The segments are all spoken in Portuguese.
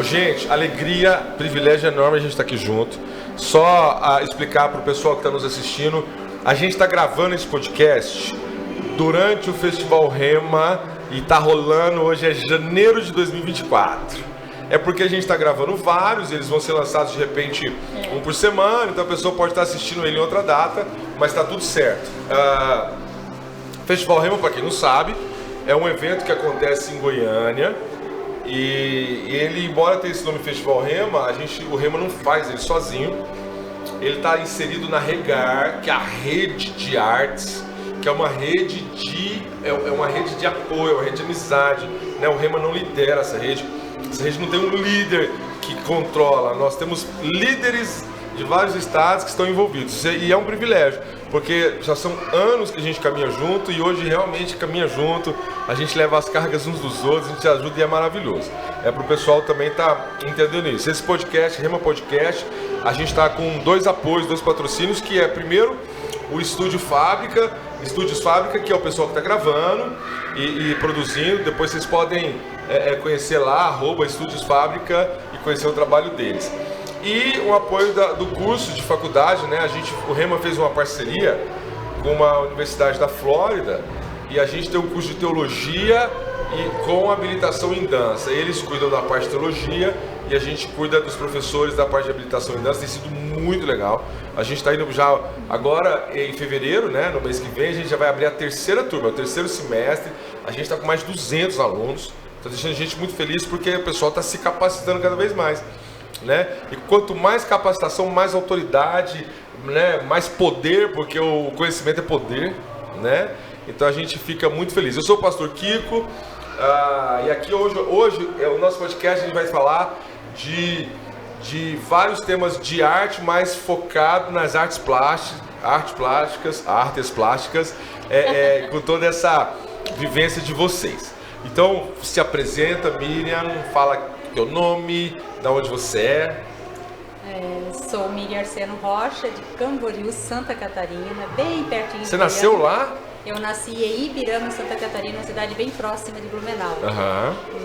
Gente, alegria, privilégio enorme a gente estar aqui junto. Só explicar para o pessoal que está nos assistindo, a gente está gravando esse podcast durante o Festival Rema e está rolando, hoje é janeiro de 2024. É porque a gente está gravando vários, eles vão ser lançados de repente um por semana, então a pessoa pode estar assistindo ele em outra data, mas está tudo certo. Festival Rema, para quem não sabe, é um evento que acontece em Goiânia. E ele, embora tenha esse nome Festival Rema, o Rema não faz ele sozinho. Ele está inserido na Regar, que é a rede de artes, que é uma rede de apoio, uma rede de amizade, né? O Rema não lidera essa rede não tem um líder que controla. Nós temos líderes de vários estados que estão envolvidos, e é um privilégio, porque já são anos que a gente caminha junto e hoje realmente caminha junto, a gente leva as cargas uns dos outros, a gente se ajuda e é maravilhoso. É para o pessoal também estar entendendo isso. Esse podcast, Rema Podcast, a gente está com dois apoios, dois patrocínios, que é primeiro o Estúdios Fábrica, que é o pessoal que está gravando e produzindo. Depois vocês podem conhecer lá, @Estúdios Fábrica, e conhecer o trabalho deles. E o apoio do curso de faculdade, né? O Rema fez uma parceria com uma universidade da Flórida e a gente tem um curso de teologia e com habilitação em dança. Eles cuidam da parte de teologia e a gente cuida dos professores da parte de habilitação em dança. Tem sido muito legal. A gente está indo já agora em fevereiro, né? No mês que vem, a gente já vai abrir a terceira turma, o terceiro semestre. A gente está com mais de 200 alunos. Está deixando a gente muito feliz porque o pessoal está se capacitando cada vez mais. Né? E quanto mais capacitação, mais autoridade, né? Mais poder, porque o conhecimento é poder, né? Então a gente fica muito feliz. Eu sou o pastor Kiko, e aqui hoje o nosso podcast a gente vai falar de vários temas de arte, mais focado nas artes plásticas, com toda essa vivência de vocês. Então se apresenta, Miriam, fala teu nome, da onde você é. Sou Miriam Arceno Rocha, de Camboriú, Santa Catarina, bem pertinho de Você nasceu lá? Eu nasci em Ibirama, Santa Catarina, uma cidade bem próxima de Blumenau.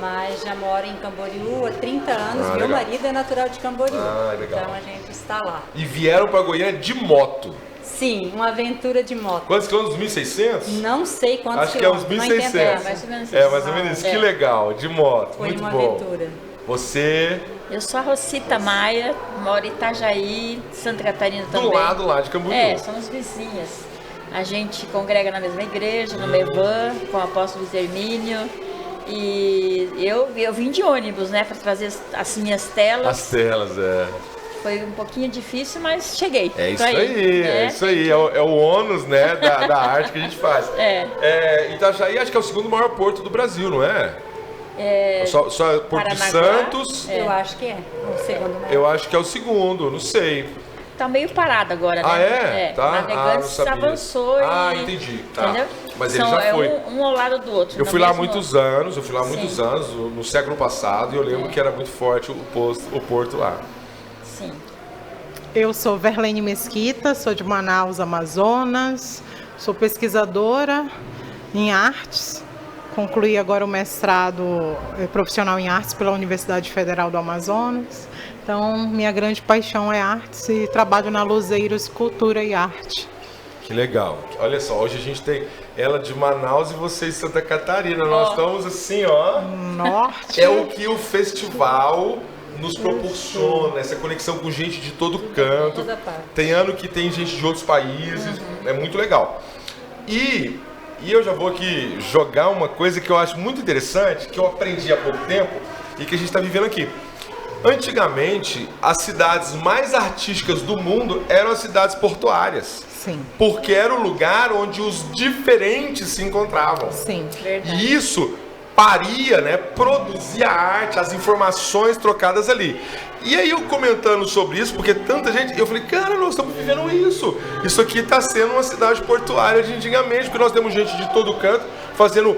Mas já moro em Camboriú há 30 anos. Meu marido é natural de Camboriú. Legal. Então a gente está lá. E vieram para Goiânia de moto? Sim, uma aventura de moto. Quantos quilômetros? 1.600? Não sei quantos Acho quilômetros. Acho que é uns 1.600. Mais ou menos isso. Mais ou menos isso. Que legal, de moto. Foi muito uma bom. aventura. Você? Eu sou a Rosita Maia, moro em Itajaí, Santa Catarina também. Do lado lá de Camboriú. Somos vizinhas. A gente congrega na mesma igreja, no Mevan, com o apóstolo Luiz Hermínio. E eu vim de ônibus, né, para trazer as minhas telas. As telas, Foi um pouquinho difícil, mas cheguei. É isso aí, é isso aí. É o ônus, né, da arte que a gente faz. Itajaí acho que é o segundo maior porto do Brasil, não é? Só Porto de Santos. Eu acho que é o segundo maior. Eu acho que é o segundo, não sei. Tá meio parado agora, né? Tá? Navegantes avançou entendi. Tá. Entendeu? Mas ele já foi. Um ao lado do outro. Eu fui lá há muitos anos, no século passado, e eu lembro que era muito forte o porto lá. Sim. Eu sou Verlene Mesquita, sou de Manaus, Amazonas, sou pesquisadora em artes. Concluí agora o mestrado profissional em artes pela Universidade Federal do Amazonas. Então, minha grande paixão é artes e trabalho na Luzeiros Cultura e Arte. Que legal. Olha só, hoje a gente tem ela de Manaus e você de Santa Catarina. Nós estamos assim, Norte. É o que o festival nos proporciona, essa conexão com gente de todo canto. Tem ano que tem gente de outros países. É muito legal. E eu já vou aqui jogar uma coisa que eu acho muito interessante, que eu aprendi há pouco tempo e que a gente está vivendo aqui. Antigamente, as cidades mais artísticas do mundo eram as cidades portuárias. Sim. Porque era o lugar onde os diferentes se encontravam. Sim, verdade. E isso paria, né, produzia arte, as informações trocadas ali. E aí eu comentando sobre isso, porque tanta gente, eu falei, cara, nós estamos vivendo isso. Isso aqui está sendo uma cidade portuária de antigamente, porque nós temos gente de todo canto fazendo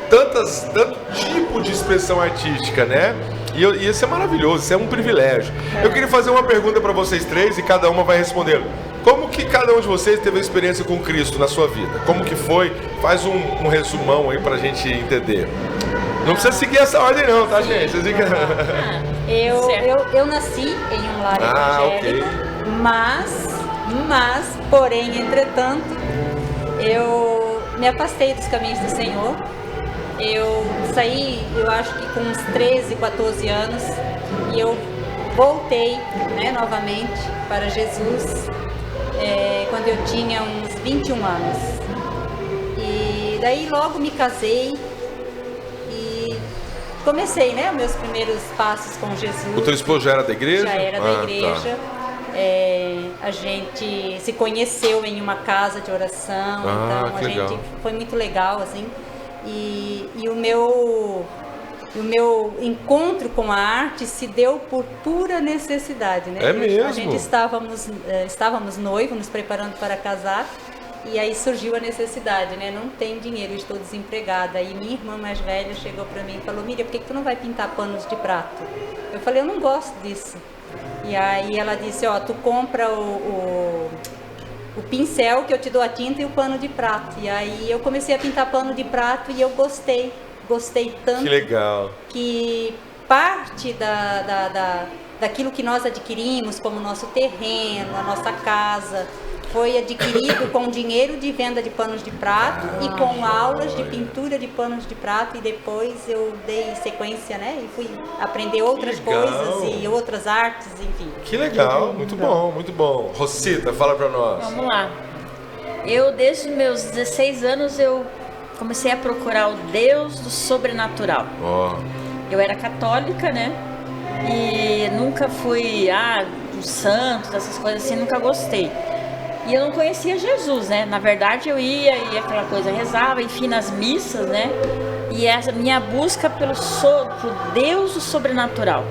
tanto tipo de expressão artística, né? E isso é maravilhoso, isso é um privilégio. Eu queria fazer uma pergunta para vocês três e cada uma vai responder. Como que cada um de vocês teve a experiência com Cristo na sua vida? Como que foi? Faz um resumão aí pra gente entender. Não precisa seguir essa ordem não, tá, gente? Vocês Eu nasci em um lar evangélico, mas, porém, entretanto, eu me afastei dos caminhos do Senhor. Eu saí, eu acho que com uns 13, 14 anos, e eu voltei, né, novamente para Jesus quando eu tinha uns 21 anos. E daí logo me casei e comecei, né, meus primeiros passos com Jesus. O teu esposo já era da igreja? Já era da igreja. Tá. A gente se conheceu em uma casa de oração, então a gente foi muito legal, assim. E o meu encontro com a arte se deu por pura necessidade, né? É mesmo? A gente estávamos noivos, nos preparando para casar, e aí surgiu a necessidade, né? Não tem dinheiro, estou desempregada. Aí minha irmã mais velha chegou para mim e falou: Miriam, por que tu não vai pintar panos de prato? Eu falei: eu não gosto disso. E aí ela disse: ó, tu compra o pincel que eu te dou a tinta e o pano de prato. E aí eu comecei a pintar pano de prato e eu gostei tanto. Que legal. Que parte daquilo que nós adquirimos, como o nosso terreno, a nossa casa, foi adquirido com dinheiro de venda de panos de prato e com aulas de pintura de panos de prato, e depois eu dei sequência, né? E fui aprender outras coisas e outras artes, enfim. Que legal, muito bom, muito bom. Rosita, fala pra nós. Vamos lá. Eu, desde os meus 16 anos, eu comecei a procurar o Deus do sobrenatural. Eu era católica, né? E nunca fui, dos santos, essas coisas assim, nunca gostei. E eu não conhecia Jesus, né? Na verdade, eu ia aquela coisa, rezava, enfim, nas missas, né? E essa minha busca pro Deus do sobrenatural.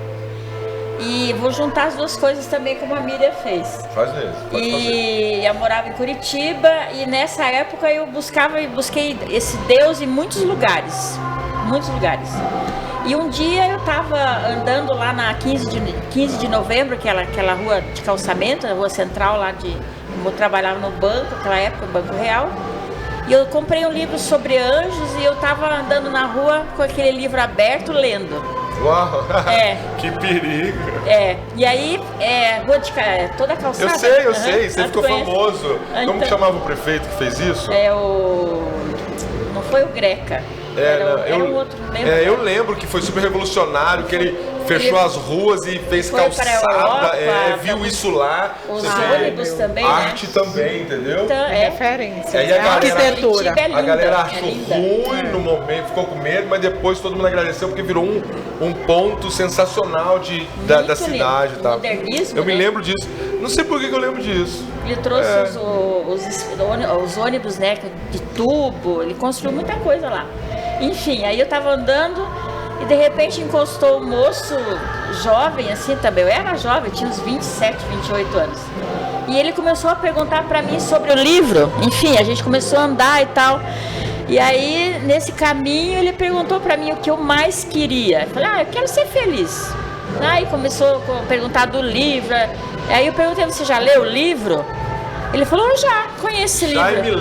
E vou juntar as duas coisas também, como a Miriam fez. Faz mesmo, pode fazer. Eu morava em Curitiba, e nessa época eu busquei esse Deus em muitos lugares. Muitos lugares. E um dia eu estava andando lá na 15 de novembro, aquela rua de calçamento, a rua central lá eu trabalhava no banco, naquela época, o Banco Real. E eu comprei um livro sobre anjos e eu estava andando na rua com aquele livro aberto, lendo. Uau! Que perigo! E aí, rua de toda a calçada. Eu sei, você ficou famoso. Como que chamava o prefeito que fez isso? Não foi o Greca. Era um outro, lembro. Eu lembro que foi super revolucionário, que ele fechou as ruas e fez calçada, viu isso lá. Os ônibus também, arte também, entendeu? Então, referência. E aí a arquitetura. A galera achou ruim no momento, ficou com medo, mas depois todo mundo agradeceu porque virou um ponto sensacional da cidade. Tá? Modernismo, eu me lembro disso. Não sei por que eu lembro disso. Ele trouxe os ônibus, né, de tubo, ele construiu muita coisa lá. Enfim, aí eu tava andando e de repente encostou um moço jovem, assim também. Eu era jovem, tinha uns 27, 28 anos. E ele começou a perguntar pra mim sobre o livro. Enfim, a gente começou a andar e tal. E aí, nesse caminho, ele perguntou pra mim o que eu mais queria. Eu falei, eu quero ser feliz. Aí começou a perguntar do livro. Aí eu perguntei, você já leu o livro? Ele falou, eu já conheço esse livro. Jaime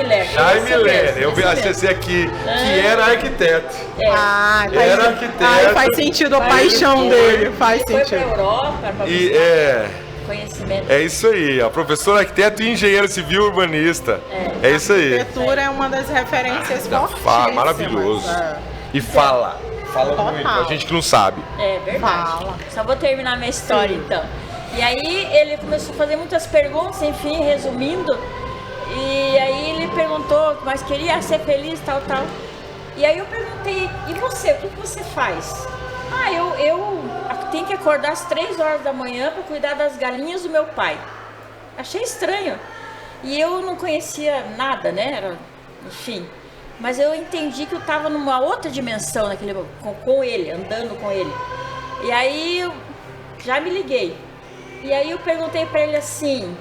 Lerner. Eu acessei aqui, que era arquiteto. Era arquiteto. Faz sentido a paixão dele. Faz sentido. Foi pra Europa, pra conhecimento. É isso aí, professor arquiteto e engenheiro civil urbanista. É isso aí. A arquitetura é uma das referências fortíssimas. Maravilhoso. E fala muito, a gente que não sabe. É verdade. Só vou terminar minha história então. E aí ele começou a fazer muitas perguntas, enfim, resumindo. E aí ele perguntou, mas queria ser feliz, tal. E aí eu perguntei, e você, o que você faz? Eu tenho que acordar às 3 horas da manhã para cuidar das galinhas do meu pai. Achei estranho. E eu não conhecia nada, né? Enfim. Mas eu entendi que eu estava numa outra dimensão com ele, andando com ele. E aí eu já me liguei. E aí eu perguntei para ele assim,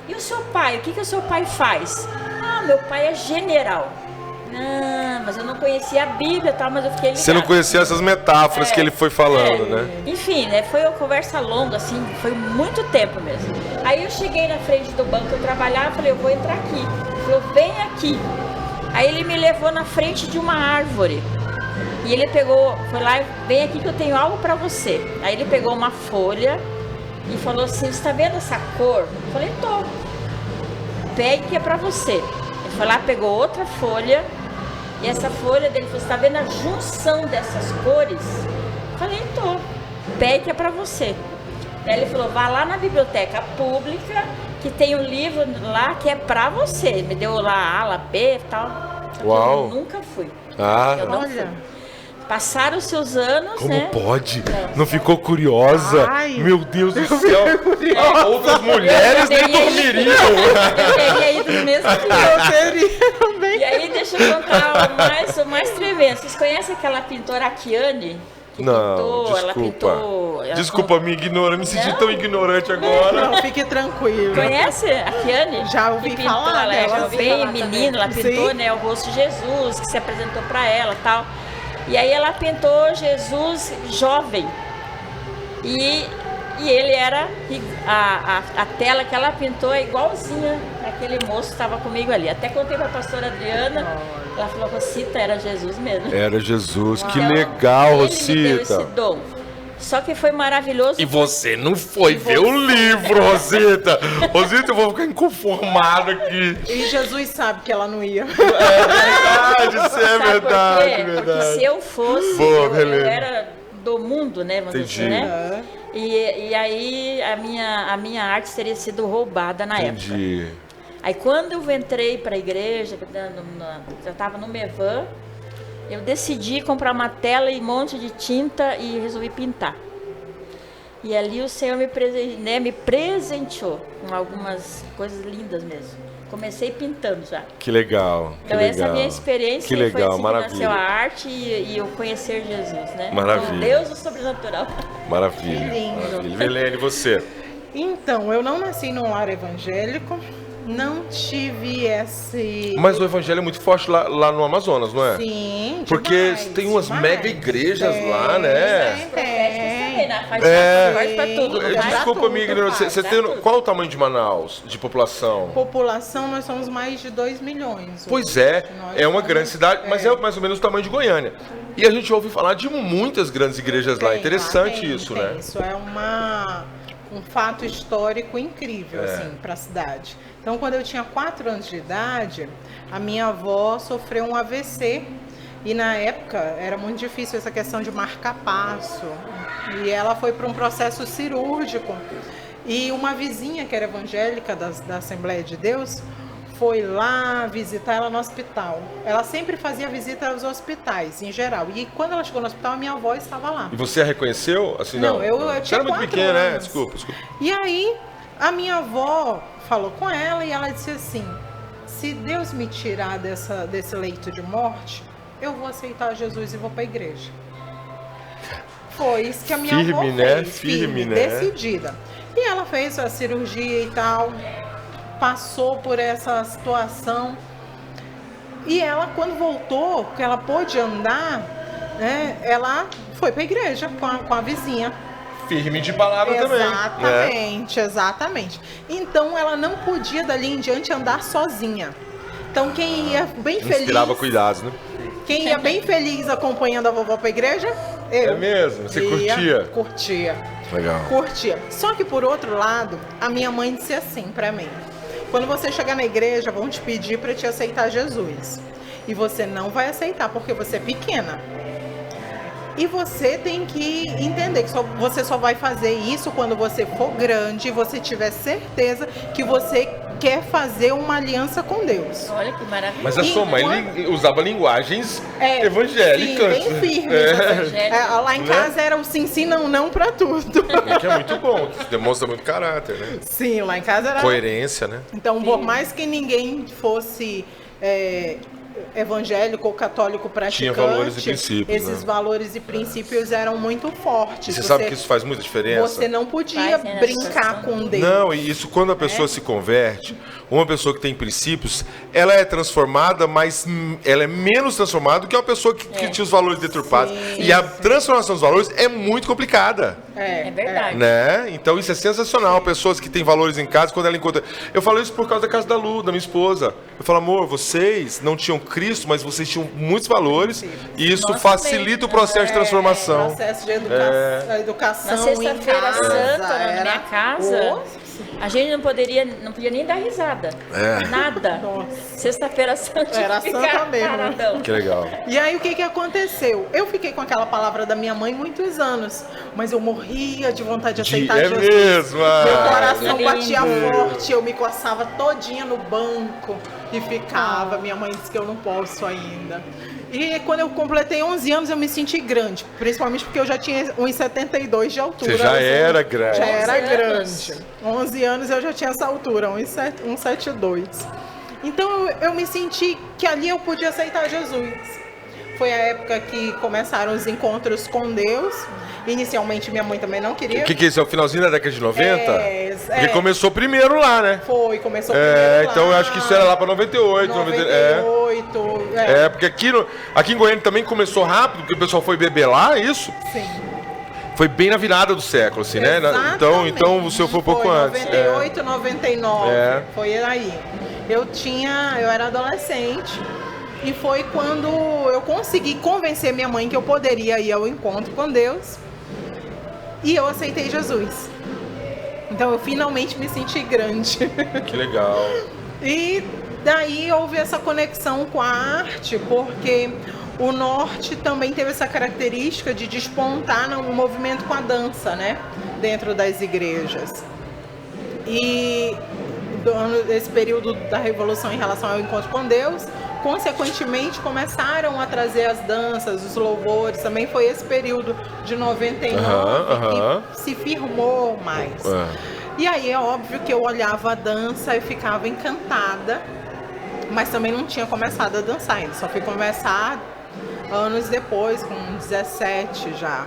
e o seu pai, o que o seu pai faz? Meu pai é general. Mas eu não conhecia a Bíblia e tal, mas eu fiquei ligado. Você não conhecia essas metáforas que ele foi falando, né? Enfim, né? Foi uma conversa longa, assim, foi muito tempo mesmo. Aí eu cheguei na frente do banco que eu trabalhava, falei, eu vou entrar aqui. Ele falou, vem aqui. Aí ele me levou na frente de uma árvore. E ele foi lá, vem aqui que eu tenho algo para você. Aí ele pegou uma folha e falou assim, você tá vendo essa cor? Eu falei, tô. Pegue que é para você. Ele foi lá, pegou outra folha, e essa folha dele falou, você tá vendo a junção dessas cores? Eu falei, tô. Pegue que é para você. Aí ele falou, vá lá na biblioteca pública, que tem um livro lá que é para você. Ele me deu lá a ala B e tal. Uau. Eu nunca fui. Ah, Eu não fui. Passaram os seus anos, como né? pode? Não ficou curiosa? Ai, meu Deus do céu. Outras mulheres nem dormiriam. Eu teria ido no mesmo dia. E aí, deixa eu contar o mais tremendo. Vocês conhecem aquela pintora Akiane? Que Não, pintou, ela desculpa. pintou... ela Desculpa, minha ignorância. Me senti tão ignorante agora. Não, fique tranquilo. Conhece a Akiane? Já ouvi que pintou, falar ela é dela, jovem, sim. menina, ela pintou, Sim. né, o rosto de Jesus, que se apresentou para ela e tal. E aí ela pintou Jesus jovem. E ele era... A tela que ela pintou é igualzinha àquele moço que estava comigo ali. Até contei para a pastora Adriana, ela falou, Rosita, era Jesus mesmo. Era Jesus. Que Então, legal, ele me deu esse Rosita. dom. Só que foi maravilhoso. E você não foi ver o livro, Rosita. Rosita, eu vou ficar inconformado aqui. E Jesus sabe que ela não ia. É verdade, isso é Sabe verdade, por quê? Porque verdade. se eu fosse, Boa, eu Helena. era do mundo, né? Vamos dizer, Entendi. né? E aí a minha arte teria sido roubada na época. Entendi. Aí quando eu entrei para a igreja, já estava no Mevan, eu decidi comprar uma tela e um monte de tinta e resolvi pintar. E ali o Senhor me presenteou com algumas coisas lindas mesmo. Comecei pintando já. Que legal. Que Então essa é a legal. minha experiência Que legal, foi assim maravilha. que nasceu a arte e eu conhecer Jesus, né? Maravilha. Então, Deus do sobrenatural. Maravilha. Que lindo. Maravilha. Helene, e você? Então, eu não nasci num lar evangélico, não tive esse... Mas o evangelho é muito forte lá no Amazonas, não é? Sim, Porque demais, tem umas demais. mega igrejas lá, né? Também, né? Faz É. parte pra tudo. Não faz? Desculpa, tudo, amiga, faz, você tem qual é o tamanho de Manaus, de população? População, nós somos mais de 2 milhões. Pois hoje. é, Nós é uma somos- grande cidade, mas é mais ou menos o tamanho de Goiânia. E a gente ouve falar de muitas grandes igrejas lá. Tem, Interessante tem, isso, tem. né? Isso é um fato histórico incrível, assim, para a cidade. Então, quando eu tinha 4 anos de idade, a minha avó sofreu um AVC. E na época era muito difícil essa questão de marcar passo. E ela foi para um processo cirúrgico. E uma vizinha que era evangélica da Assembleia de Deus foi lá visitar ela no hospital. Ela sempre fazia visita aos hospitais, em geral. E quando ela chegou no hospital, a minha avó estava lá. E você a reconheceu? Assim, Não, não. eu Você tinha era muito 4 pequena, né? anos. Desculpa. E aí, a minha avó falou com ela e ela disse assim, se Deus me tirar desse leito de morte, eu vou aceitar Jesus e vou para a igreja. Foi isso que a minha avó Firme, né? fez. Firme, né? Decidida. E ela fez a cirurgia e tal, passou por essa situação. E ela, quando voltou, que ela pôde andar, né, ela foi para a igreja com a vizinha. Firme de palavra também. Né? Exatamente, exatamente. Então ela não podia dali em diante andar sozinha. Então quem ia bem feliz, Inspirava cuidados, né? quem ia bem feliz acompanhando a vovó para a igreja, eu. É mesmo? Você Ia, curtia? Curtia. Legal. Curtia. Só que por outro lado, a minha mãe disse assim para mim: quando você chegar na igreja, vão te pedir para te aceitar Jesus. E você não vai aceitar porque você é pequena. E você tem que entender que você só vai fazer isso quando você for grande e você tiver certeza que você quer fazer uma aliança com Deus. Olha que maravilha. Mas a sua mãe usava linguagens evangélicas. Sim, bem firme. Lá em Né? casa era o sim, não pra tudo. Que é muito bom, que demonstra muito caráter, né? Sim, lá em casa era... Coerência, né? Então, por mais que ninguém fosse evangélico ou católico praticante, Tinha valores e princípios, esses né? valores e princípios eram muito fortes. E você sabe que isso faz muita diferença? Você não podia Faz, né, brincar com Deus. Não, e isso quando a pessoa se converte, uma pessoa que tem princípios, ela é transformada, mas ela é menos transformada do que uma pessoa que tinha os valores deturpados. Sim, e a transformação dos valores é muito complicada. É verdade. Né? Então isso é sensacional. Pessoas que têm valores em casa, quando ela encontra. Eu falo isso por causa da casa da Lu, da minha esposa. Eu falo, amor, vocês não tinham Cristo, mas vocês tinham muitos valores. E isso Nós facilita o processo de transformação. Processo de educação. Na Sexta-feira em casa, Santa, na minha era- casa, a gente não podia nem dar risada. Nada. Sexta-feira Santa Era tinha que santa ficar mesmo. paradão. Que legal. E aí o que aconteceu? Eu fiquei com aquela palavra da minha mãe muitos anos, mas eu morria de vontade de aceitar É Jesus. mesmo? Meu Ah, coração que batia lindo. forte, eu me coçava todinha no banco e ficava. Minha mãe disse que eu não posso ainda. E quando eu completei 11 anos, eu me senti grande, principalmente porque eu já tinha 1,72 de altura. Você já era grande. Já era 11 anos. grande. 11 anos eu já tinha essa altura, 1,72. Então eu me senti que ali eu podia aceitar Jesus. Foi a época que começaram os encontros com Deus. Inicialmente minha mãe também não queria. O que é isso? É o finalzinho da década de 90? Porque É. começou primeiro lá, né? Começou primeiro lá. Então eu acho que isso era lá pra 98, 98. Porque aqui em Goiânia também começou rápido, porque o pessoal foi beber lá, é isso? Sim. Foi bem na virada do século, assim, né? Então o seu foi um pouco antes. 98, 99. É. Foi aí. Eu era adolescente. E foi quando eu consegui convencer minha mãe que eu poderia ir ao encontro com Deus. E eu aceitei Jesus. Então eu finalmente me senti grande. Que legal. E daí houve essa conexão com a arte, porque o norte também teve essa característica de despontar no movimento com a dança, né? Dentro das igrejas. E esse período da Revolução em relação ao encontro com Deus, consequentemente começaram a trazer as danças, os louvores. Também foi esse período de 99 que se firmou mais. E aí é óbvio que eu olhava a dança e ficava encantada, mas também não tinha começado a dançar ainda. Só fui começar anos depois, com 17 já.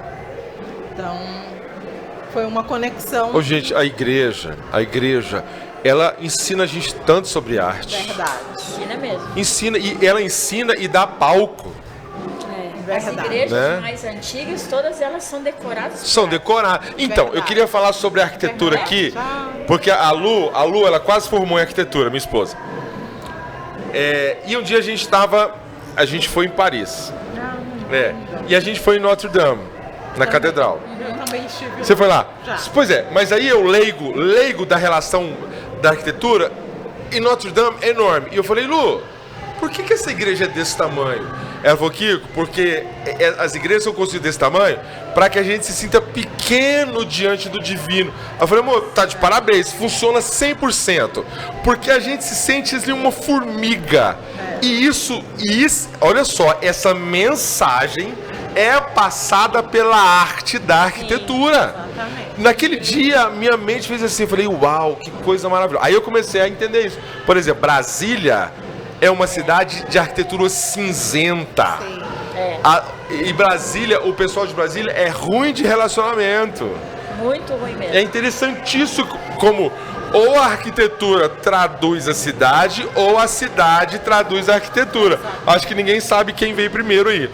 Então foi uma conexão. Ô, gente, a igreja, ela ensina a gente tanto sobre arte. Verdade. Ensina mesmo. Ela ensina e dá palco. As Verdade. igrejas Né? mais antigas, todas elas são decoradas. São decoradas. Então, eu Verdade. queria falar sobre a arquitetura aqui, porque a Lu, ela quase formou em arquitetura, minha esposa. E um dia a gente foi em Paris. E a gente foi em Notre Dame, na catedral. Eu também estive. Você foi lá? Já. Pois é, mas aí eu leigo da relação da arquitetura, e Notre Dame é enorme. E eu falei, Lu, por que essa igreja é desse tamanho? Ela falou, Kiko, porque as igrejas são construídas desse tamanho para que a gente se sinta pequeno diante do divino. Eu falei, amor, tá de parabéns, funciona 100%, porque a gente se sente assim uma formiga. E isso, olha só, essa mensagem é passada pela arte da arquitetura. Exatamente. Naquele dia, minha mente fez assim, eu falei, uau, que coisa maravilhosa. Aí eu comecei a entender isso. Por exemplo, Brasília é uma cidade de arquitetura cinzenta. Sim. E Brasília, o pessoal de Brasília é ruim de relacionamento. Muito ruim mesmo. É interessantíssimo como ou a arquitetura traduz a cidade ou a cidade traduz a arquitetura. Acho que ninguém sabe quem veio primeiro aí.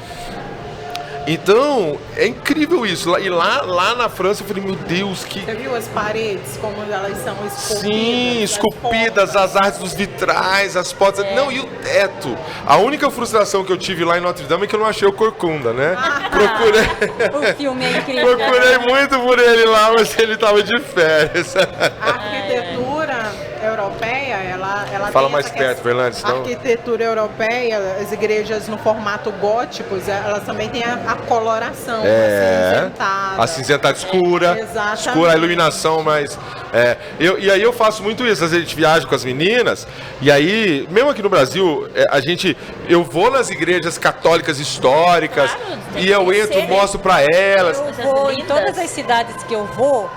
Então, é incrível isso. E lá na França, eu falei, meu Deus, que... Você viu as paredes, como elas são esculpidas? Sim, esculpidas, as artes dos vitrais, as portas. Não, e o teto. A única frustração que eu tive lá em Notre Dame é que eu não achei o Corcunda, né? O filme é incrível. Procurei muito por ele lá, mas ele tava de férias. A arquitetura europeia, ela Fala tem mais essa perto, questão. Fernandes, A senão- arquitetura europeia, as igrejas no formato gótico, elas também têm a coloração acinzentada. Acinzentada escura. Exatamente. Escura, a iluminação, mas... E aí eu faço muito isso. Às vezes a gente viaja com as meninas, e aí, mesmo aqui no Brasil, eu vou nas igrejas católicas históricas, Claro, tem e que eu conhecer, entro, né? mostro pra elas. Eu vou em todas as cidades que eu vou.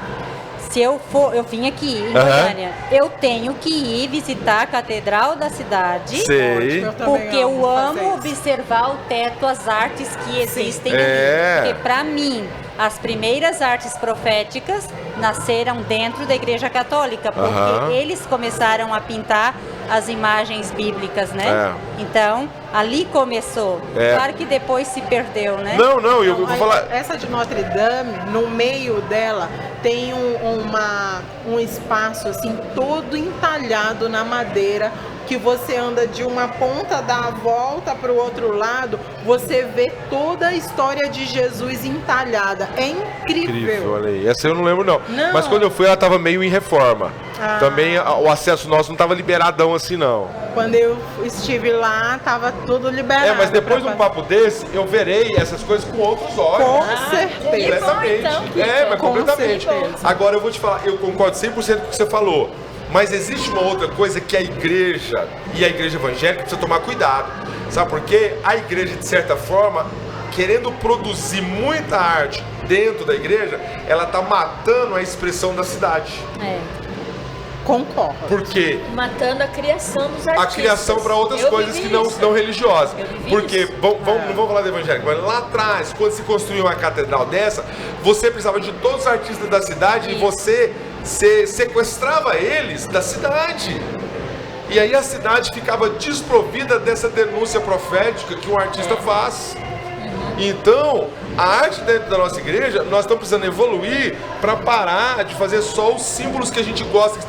Se eu vim aqui em Goiânia, eu tenho que ir visitar a Catedral da cidade. Sei. Eu também Porque eu fazer amo isso. observar o teto, as artes que existem É. ali. Porque para mim, as primeiras artes proféticas nasceram dentro da Igreja Católica, porque Aham. eles começaram a pintar as imagens bíblicas, né? Então, ali começou. Claro que depois se perdeu, né? Não, eu vou falar... Essa de Notre Dame, no meio dela, tem um espaço assim, todo entalhado na madeira, que você anda de uma ponta, dá a volta para o outro lado, você vê toda a história de Jesus entalhada. É incrível. Olha aí. Essa eu não lembro, não. Mas quando eu fui, ela estava meio em reforma. Também o acesso nosso não estava liberadão assim, não. Quando eu estive lá, estava tudo liberado. Mas depois de um papo desse, eu verei essas coisas com outros olhos. Com certeza. Completamente. Mas completamente. Certeza. Agora eu vou te falar, eu concordo 100% com o que você falou. Mas existe uma outra coisa que a igreja e a igreja evangélica precisa tomar cuidado. Sabe por quê? A igreja, de certa forma, querendo produzir muita arte dentro da igreja, ela está matando a expressão da cidade. Concordo. Por quê? Matando a criação dos artistas. A criação para outras coisas que não religiosas. Porque, não vamos falar do evangélico, mas lá atrás, quando se construiu uma catedral dessa, você precisava de todos os artistas da cidade e você sequestrava eles da cidade. E aí a cidade ficava desprovida dessa denúncia profética que um artista faz. Então, a arte dentro da nossa igreja, nós estamos precisando evoluir para parar de fazer só os símbolos que a gente gosta.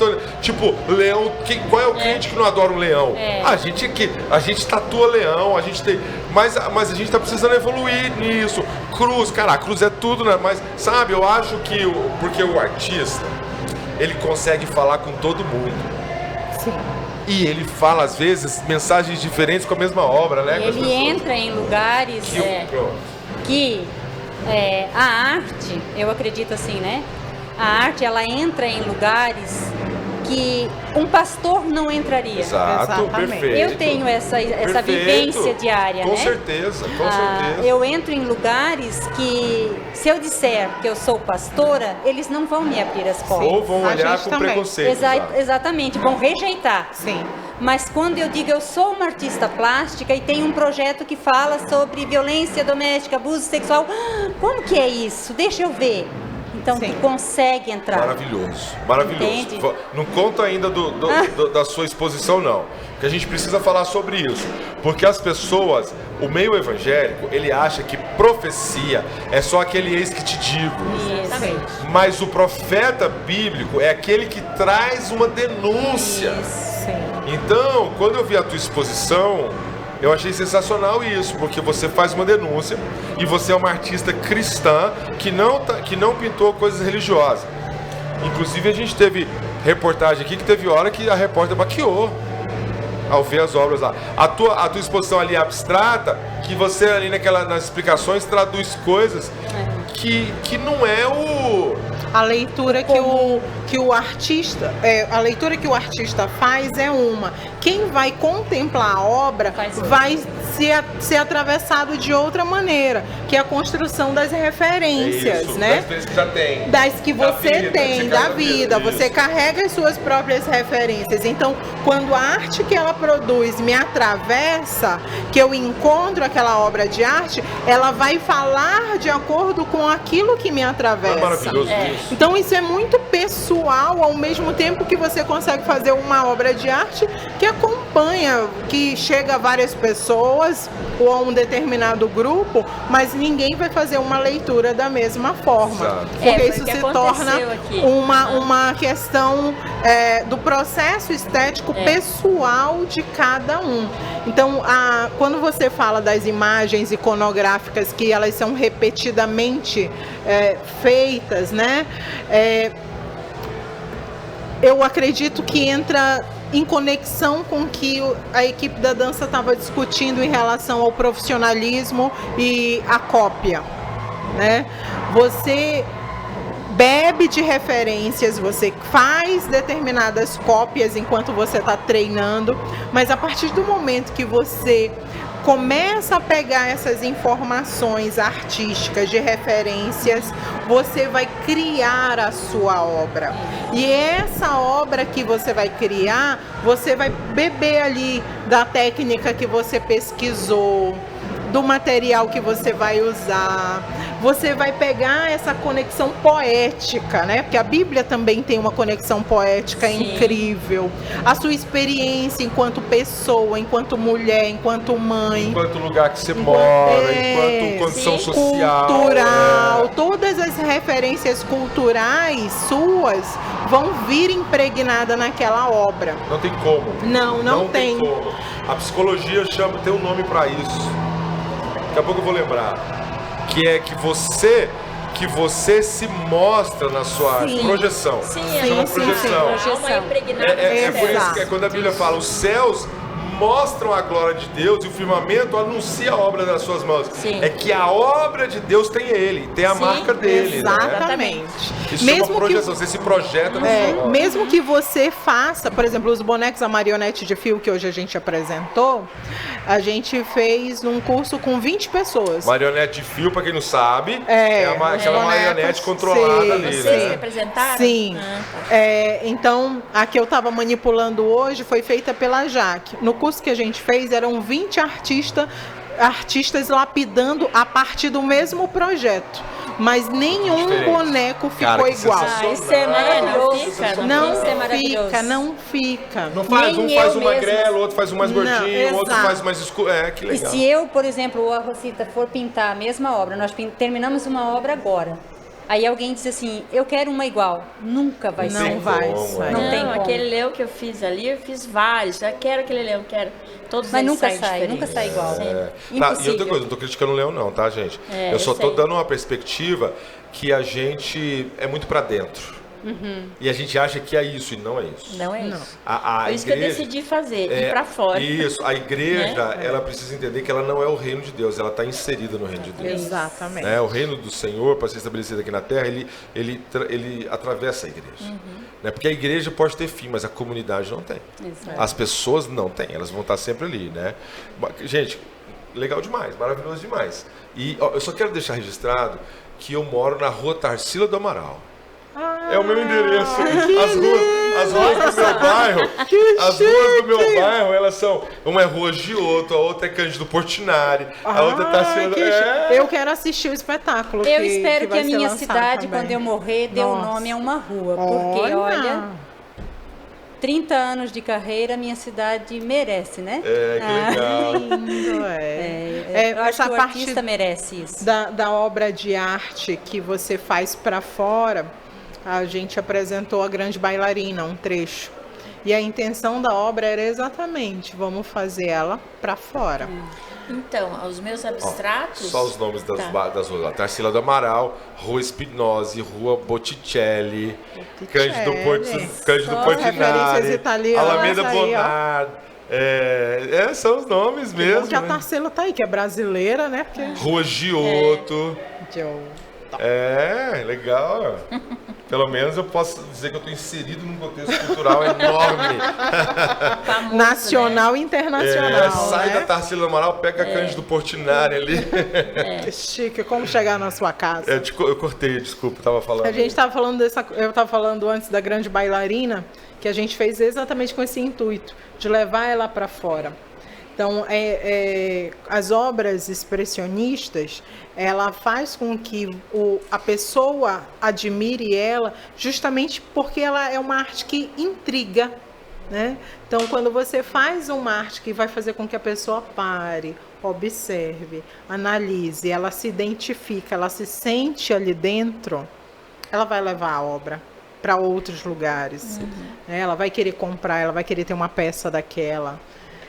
Tipo, leão, qual é o crente que não adora um leão? A gente tatua leão, a gente tem... Mas a gente está precisando evoluir nisso. Cruz, cara, a cruz é tudo, né? Mas, sabe, eu acho que porque o artista, ele consegue falar com todo mundo. Sim. E ele fala, às vezes, mensagens diferentes com a mesma obra, né? Ele entra em lugares que a arte, eu acredito assim, né? A arte, ela entra em lugares que um pastor não entraria. Exato, perfeito. Eu tenho essa vivência diária, com né? certeza, com certeza. Eu entro em lugares que, se eu disser que eu sou pastora, eles não vão me abrir as portas. Ou vão olhar com preconceito. Exatamente, vão rejeitar. Sim. Mas quando eu digo eu sou uma artista plástica e tenho um projeto que fala sobre violência doméstica, abuso sexual, como que é isso? Deixa eu ver. Então, tu consegue entrar. Maravilhoso, maravilhoso. Entende? Não conta ainda da sua exposição, não. Porque a gente precisa falar sobre isso. Porque as pessoas, o meio evangélico, ele acha que profecia é só aquele eis que te digo. Exatamente. Mas o profeta bíblico é aquele que traz uma denúncia. Então, quando eu vi a tua exposição, eu achei sensacional isso, porque você faz uma denúncia e você é uma artista cristã que não pintou coisas religiosas. Inclusive a gente teve reportagem aqui que teve hora que a repórter baqueou ao ver as obras lá. A tua exposição ali é abstrata, que você ali nas explicações traduz coisas que não é a leitura que o artista, a leitura que o artista faz é uma. Quem vai contemplar a obra vai ser atravessado de outra maneira, que é a construção das referências, né? Das que já tem. Das que você tem, da vida. Você carrega as suas próprias referências. Então, quando a arte que ela produz me atravessa, que eu encontro aquela obra de arte, ela vai falar de acordo com aquilo que me atravessa. É maravilhoso isso. Então isso é muito pessoal, ao mesmo tempo que você consegue fazer uma obra de arte que acompanha, que chega a várias pessoas ou a um determinado grupo, mas ninguém vai fazer uma leitura da mesma forma. Exato. Porque isso se torna uma questão do processo estético pessoal de cada um. Então, quando você fala das imagens iconográficas que elas são repetidamente feitas, né? Eu acredito que entra em conexão com o que a equipe da dança estava discutindo em relação ao profissionalismo e a cópia, né? Você bebe de referências, você faz determinadas cópias enquanto você está treinando, mas a partir do momento que você começa a pegar essas informações artísticas de referências, você vai criar a sua obra. E essa obra que você vai criar, você vai beber ali da técnica que você pesquisou, do material que você vai usar, você vai pegar essa conexão poética, né? Porque a Bíblia também tem uma conexão poética incrível. A sua experiência enquanto pessoa, enquanto mulher, enquanto mãe. Enquanto lugar que você mora, enquanto condição social. Cultural. Todas as referências culturais suas vão vir impregnadas naquela obra. Não tem como. Não tem. Como. A psicologia tem um nome para isso. Daqui a pouco eu vou lembrar. Que é que você se mostra na sua projeção. Chama projeção. É por isso que quando a Bíblia fala, os céus mostram a glória de Deus e o firmamento anuncia a obra das suas mãos. É que a obra de Deus tem ele, tem a marca dele. Exatamente. Né? Isso mesmo é uma projeção, você se projeta na sua obra. Mesmo que você faça, por exemplo, os bonecos, a marionete de fio que hoje a gente apresentou, a gente fez num curso com 20 pessoas. Marionete de fio, pra quem não sabe, aquela marionete controlada ali. Vocês representaram? Sim. Então, a que eu estava manipulando hoje foi feita pela Jaque. No curso que a gente fez, eram 20 artistas lapidando a partir do mesmo projeto. Mas nenhum boneco ficou igual. Isso é maravilhoso. Não fica. Não faz, um faz um magrelo, outro faz um mais gordinho, outro faz mais escuro. Que legal. E se eu, por exemplo, ou a Rosita for pintar a mesma obra, nós terminamos uma obra agora. Aí alguém diz assim, eu quero uma igual. Nunca vai ser. Não vai. Não tem como. Aquele leão que eu fiz ali, eu fiz vários. Já quero aquele leão, quero. Todos mas eles nunca saem nunca sai igual. E outra coisa, não tô criticando o leão não, tá, gente? Eu só tô dando uma perspectiva que a gente é muito pra dentro. E a gente acha que é isso, e não é isso. Não é isso. Por isso que eu decidi fazer, ir pra fora. Isso, a igreja, ela precisa entender que ela não é o reino de Deus, ela está inserida no reino de Deus. Exatamente. O reino do Senhor, para ser estabelecido aqui na terra, ele atravessa a igreja. Porque a igreja pode ter fim, mas a comunidade não tem. Exato. As pessoas não têm, elas vão estar sempre ali, né? Gente, legal demais, maravilhoso demais. E eu só quero deixar registrado que eu moro na rua Tarsila do Amaral. É o meu endereço. As ruas do meu bairro, elas são. Uma é Rua Giotto, a outra é Cândido Portinari, a outra é Tarsila. Eu quero assistir o espetáculo. Eu espero que a minha cidade, quando eu morrer, dê o nome a uma rua. Porque, olha, 30 anos de carreira, minha cidade merece, né? Que legal. Lindo, eu acho que o artista merece isso. Da obra de arte que você faz para fora, a gente apresentou a Grande Bailarina, um trecho. E a intenção da obra era exatamente, vamos fazer ela para fora. Então, os meus abstratos... Só os nomes das ruas. Tarsila do Amaral, Rua Spinosi, Rua Botticelli, Cândido Portinari, Alameda Bonard. São os nomes mesmo. Que a Tarsila tá aí, que é brasileira, né? Porque... Rua Giotto. Legal. Pelo menos eu posso dizer que eu estou inserido num contexto cultural enorme. Famoso, nacional e internacional. Sai da Tarsila do Amaral, pega a Cândido Portinari ali. Chique, como chegar na sua casa. Eu cortei, desculpa, estava falando. A gente estava falando eu estava falando antes da Grande Bailarina, que a gente fez exatamente com esse intuito, de levar ela para fora. Então, as obras expressionistas, ela faz com que a pessoa admire ela justamente porque ela é uma arte que intriga, né? Então, quando você faz uma arte que vai fazer com que a pessoa pare, observe, analise, ela se identifica, ela se sente ali dentro, ela vai levar a obra para outros lugares. Ela vai querer comprar, ela vai querer ter uma peça daquela.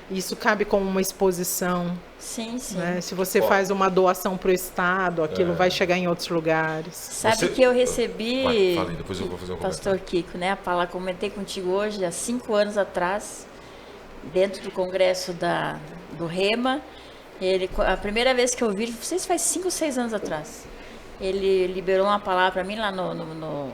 Isso cabe como uma exposição. Sim. Né? Se você faz uma doação para o Estado, aquilo vai chegar em outros lugares. Sabe que eu recebi, depois eu vou fazer um Pastor Kiko, né? A Paula, comentei contigo hoje, há 5 anos atrás, dentro do congresso do Rema. A primeira vez que eu vi, não sei se faz 5 ou 6 anos atrás, ele liberou uma palavra para mim lá no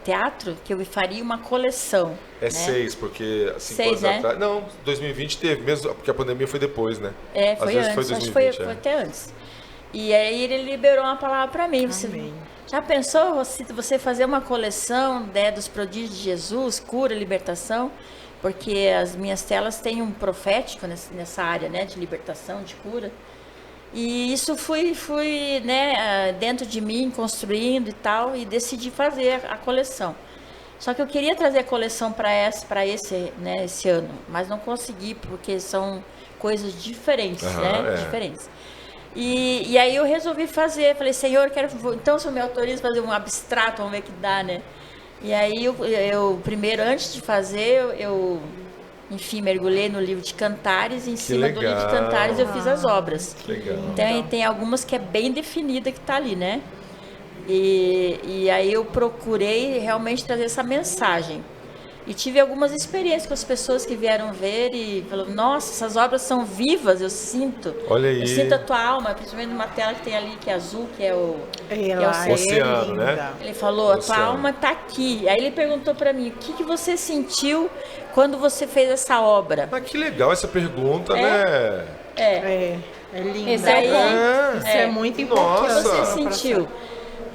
teatro, que eu faria uma coleção. 6, porque 5 anos né? atrás... Não, 2020 teve, mesmo porque a pandemia foi depois, né? Foi antes, foi 2020, acho que foi até antes. E aí ele liberou uma palavra para mim. Você já pensou você fazer uma coleção dos prodígios de Jesus, cura, libertação? Porque as minhas telas têm um profético nessa área, né, de libertação, de cura. E isso fui né, dentro de mim, construindo e tal, e decidi fazer a coleção. Só que eu queria trazer a coleção para esse ano, mas não consegui, porque são coisas diferentes, diferentes. E aí eu resolvi fazer, falei, Senhor, então se eu me autorizo fazer um abstrato, vamos ver o que dá, né? E aí eu primeiro, antes de fazer, enfim, mergulhei no livro de Cantares, e em cima do livro de Cantares eu fiz as obras. Legal. Então tem algumas que é bem definida que está ali, né? E aí eu procurei realmente trazer essa mensagem. E tive algumas experiências com as pessoas que vieram ver e falaram, nossa, essas obras são vivas, eu sinto. Olha aí. Eu sinto a tua alma, principalmente numa tela que tem ali, que é azul, que é o oceano, né? Ele falou, a tua alma está aqui. Aí ele perguntou para mim, o que você sentiu quando você fez essa obra? Mas que legal essa pergunta, né? É linda. Esse aí, Isso é muito importante. O que você sentiu?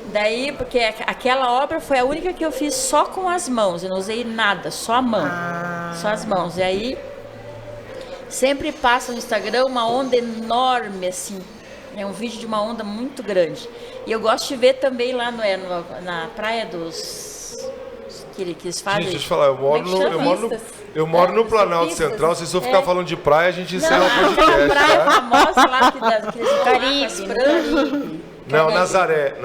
Daí, porque aquela obra foi a única que eu fiz só com as mãos, eu não usei nada, só a mão, só as mãos. E aí, sempre passa no Instagram uma onda enorme, assim, é um vídeo de uma onda muito grande. E eu gosto de ver também lá na praia que eles fazem. Gente, deixa eu falar, eu moro no Planalto Central, se eu ficar falando de praia, a gente encerra o podcast. Aquela praia famosa lá que Caribe. Não, Nazaré.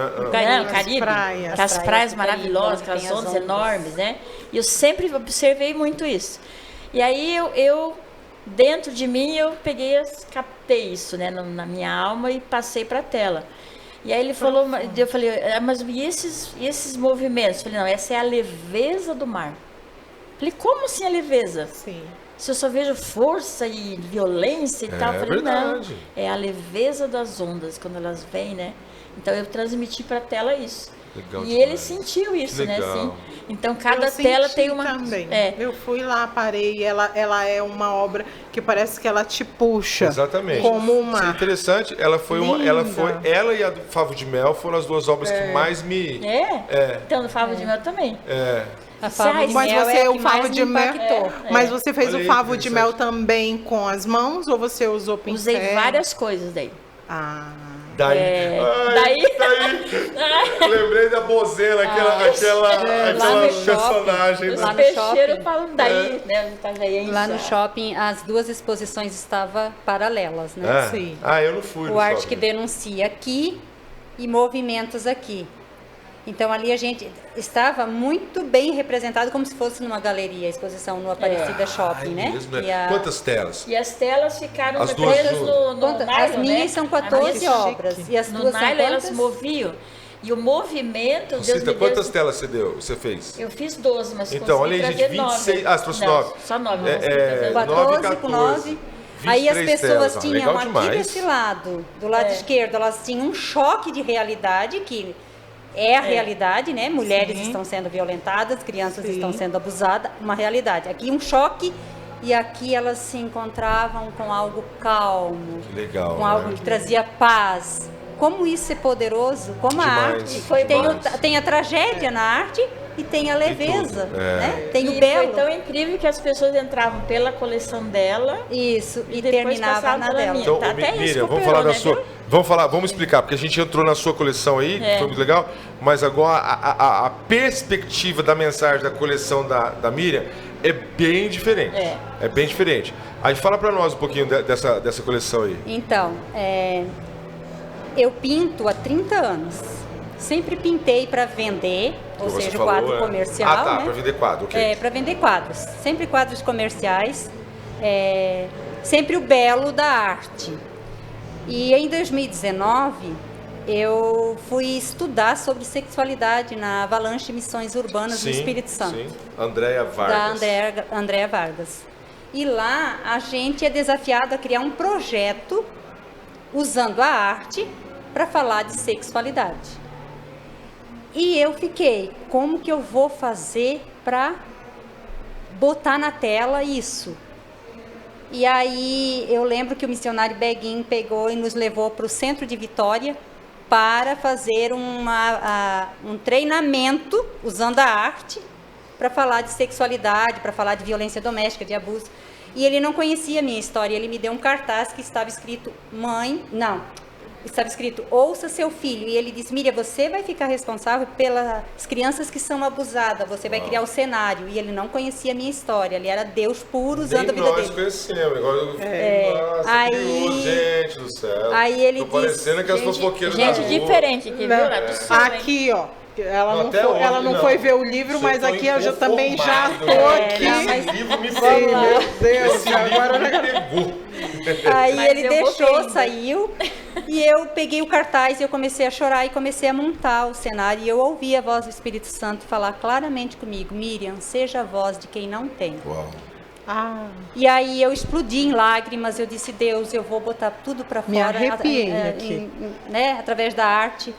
Caribe. Aquelas praias maravilosas, aquelas ondas enormes, né? E eu sempre observei muito isso. E aí eu dentro de mim, eu captei isso, né, na minha alma e passei para a tela. E aí ele falou, eu falei, mas e esses movimentos? Eu falei, não, essa é a leveza do mar. Eu falei, como assim a leveza? Sim. Se eu só vejo força e violência e tal, eu falei, verdade. Não, é a leveza das ondas, quando elas vêm, né? Então eu transmiti para a tela isso. Legal e demais. Ele sentiu isso, né? Assim, então cada eu tela senti tem uma. Também. Eu fui lá, parei, ela é uma obra que parece que ela te puxa. Exatamente. Como uma. Isso é interessante. Ela e a do Favo de Mel foram as duas obras que mais me. Então, no Favo de Mel também. A Favo de Mas Mel você o que mais me impactou. Mas você fez Olha o aí, favo de mel também com as mãos ou você usou pincel? Usei várias coisas daí. Daí. Lembrei da Bozena, aquela personagem. Os Lá no peixeiros shopping. falam daí, né? Lá no shopping, as duas exposições estavam paralelas, né? Sim. Eu não fui no O Arte shopping. que denuncia aqui e movimentos aqui. Então ali a gente estava muito bem representado, como se fosse numa galeria, a exposição no Aparecida Shopping, né? Mesmo, né? E a- Quantas telas? E as telas ficaram As duas presas no Quantas? nylon, As minhas né? são 14 A minha- obras. E as No tuas são nylon elas quantas? moviam. E o movimento, Deus Cita, me deu... quantas telas você fez? Eu fiz 12, mas Então, olha aí, consegui gente, trazer 26. 9. Você trouxe Não, 9. Só 9. 14 com 9. Aí as 23 pessoas telas, tinham legal aqui demais. desse lado, do lado esquerdo, elas tinham um choque de realidade, que é a realidade, né? Mulheres estão sendo violentadas, crianças estão sendo abusadas, uma realidade. Aqui um choque e aqui elas se encontravam com algo calmo, Que legal, com algo né? que trazia paz. Como isso é poderoso, como a Demais, arte demais. tem a tragédia na arte e tem a leveza, tudo, né? Tem o E belo. foi tão incrível que as pessoas entravam pela coleção dela. Isso, e depois terminava passavam na pela dela. minha. Então, Tá, até isso Miriam, vamos cooperou, falar da né, sua. viu? Vamos explicar, porque a gente entrou na sua coleção aí, que foi muito legal, mas agora a perspectiva da mensagem da coleção da Miriam é bem diferente. É bem diferente. Aí fala pra nós um pouquinho dessa coleção aí. Então, eu pinto há 30 anos. Sempre pintei para vender, ou Você seja, falou, quadro comercial. tá, né? para vender quadro, ok. Para vender quadros. Sempre quadros comerciais. Sempre o belo da arte. E em 2019, eu fui estudar sobre sexualidade na Avalanche Missões Urbanas do Espírito Santo. Sim, Andréa Vargas. Da Andréa Vargas. E lá a gente é desafiado a criar um projeto usando a arte para falar de sexualidade. E eu fiquei, como que eu vou fazer para botar na tela isso? E aí eu lembro que o missionário Beguin pegou e nos levou para o centro de Vitória para fazer um treinamento usando a arte para falar de sexualidade, para falar de violência doméstica, de abuso. E ele não conhecia a minha história. Ele me deu um cartaz que estava escrito estava escrito ouça seu filho. E ele disse, Miriam, você vai ficar responsável pelas crianças que são abusadas. Você vai criar o cenário. E ele não conhecia a minha história. Ele era Deus puro usando a vida dele. Nós conhecemos. Agora gente do céu. Aí ele Tô parecendo que as fofoqueiras da Gente rua. diferente aqui, viu? Aqui, ó. Ela não foi ver o livro, mas aqui eu já também já tô aqui. Esse livro me Sim, meu Deus, Esse agora livro me pegou. Aí Mas ele eu deixou, botei, saiu, e eu peguei o cartaz e eu comecei a chorar e comecei a montar o cenário. E eu ouvi a voz do Espírito Santo falar claramente comigo, Miriam, seja a voz de quem não tem. Uau. E aí eu explodi em lágrimas, eu disse, Deus, eu vou botar tudo para fora. Me arrepiei aqui. Através da arte.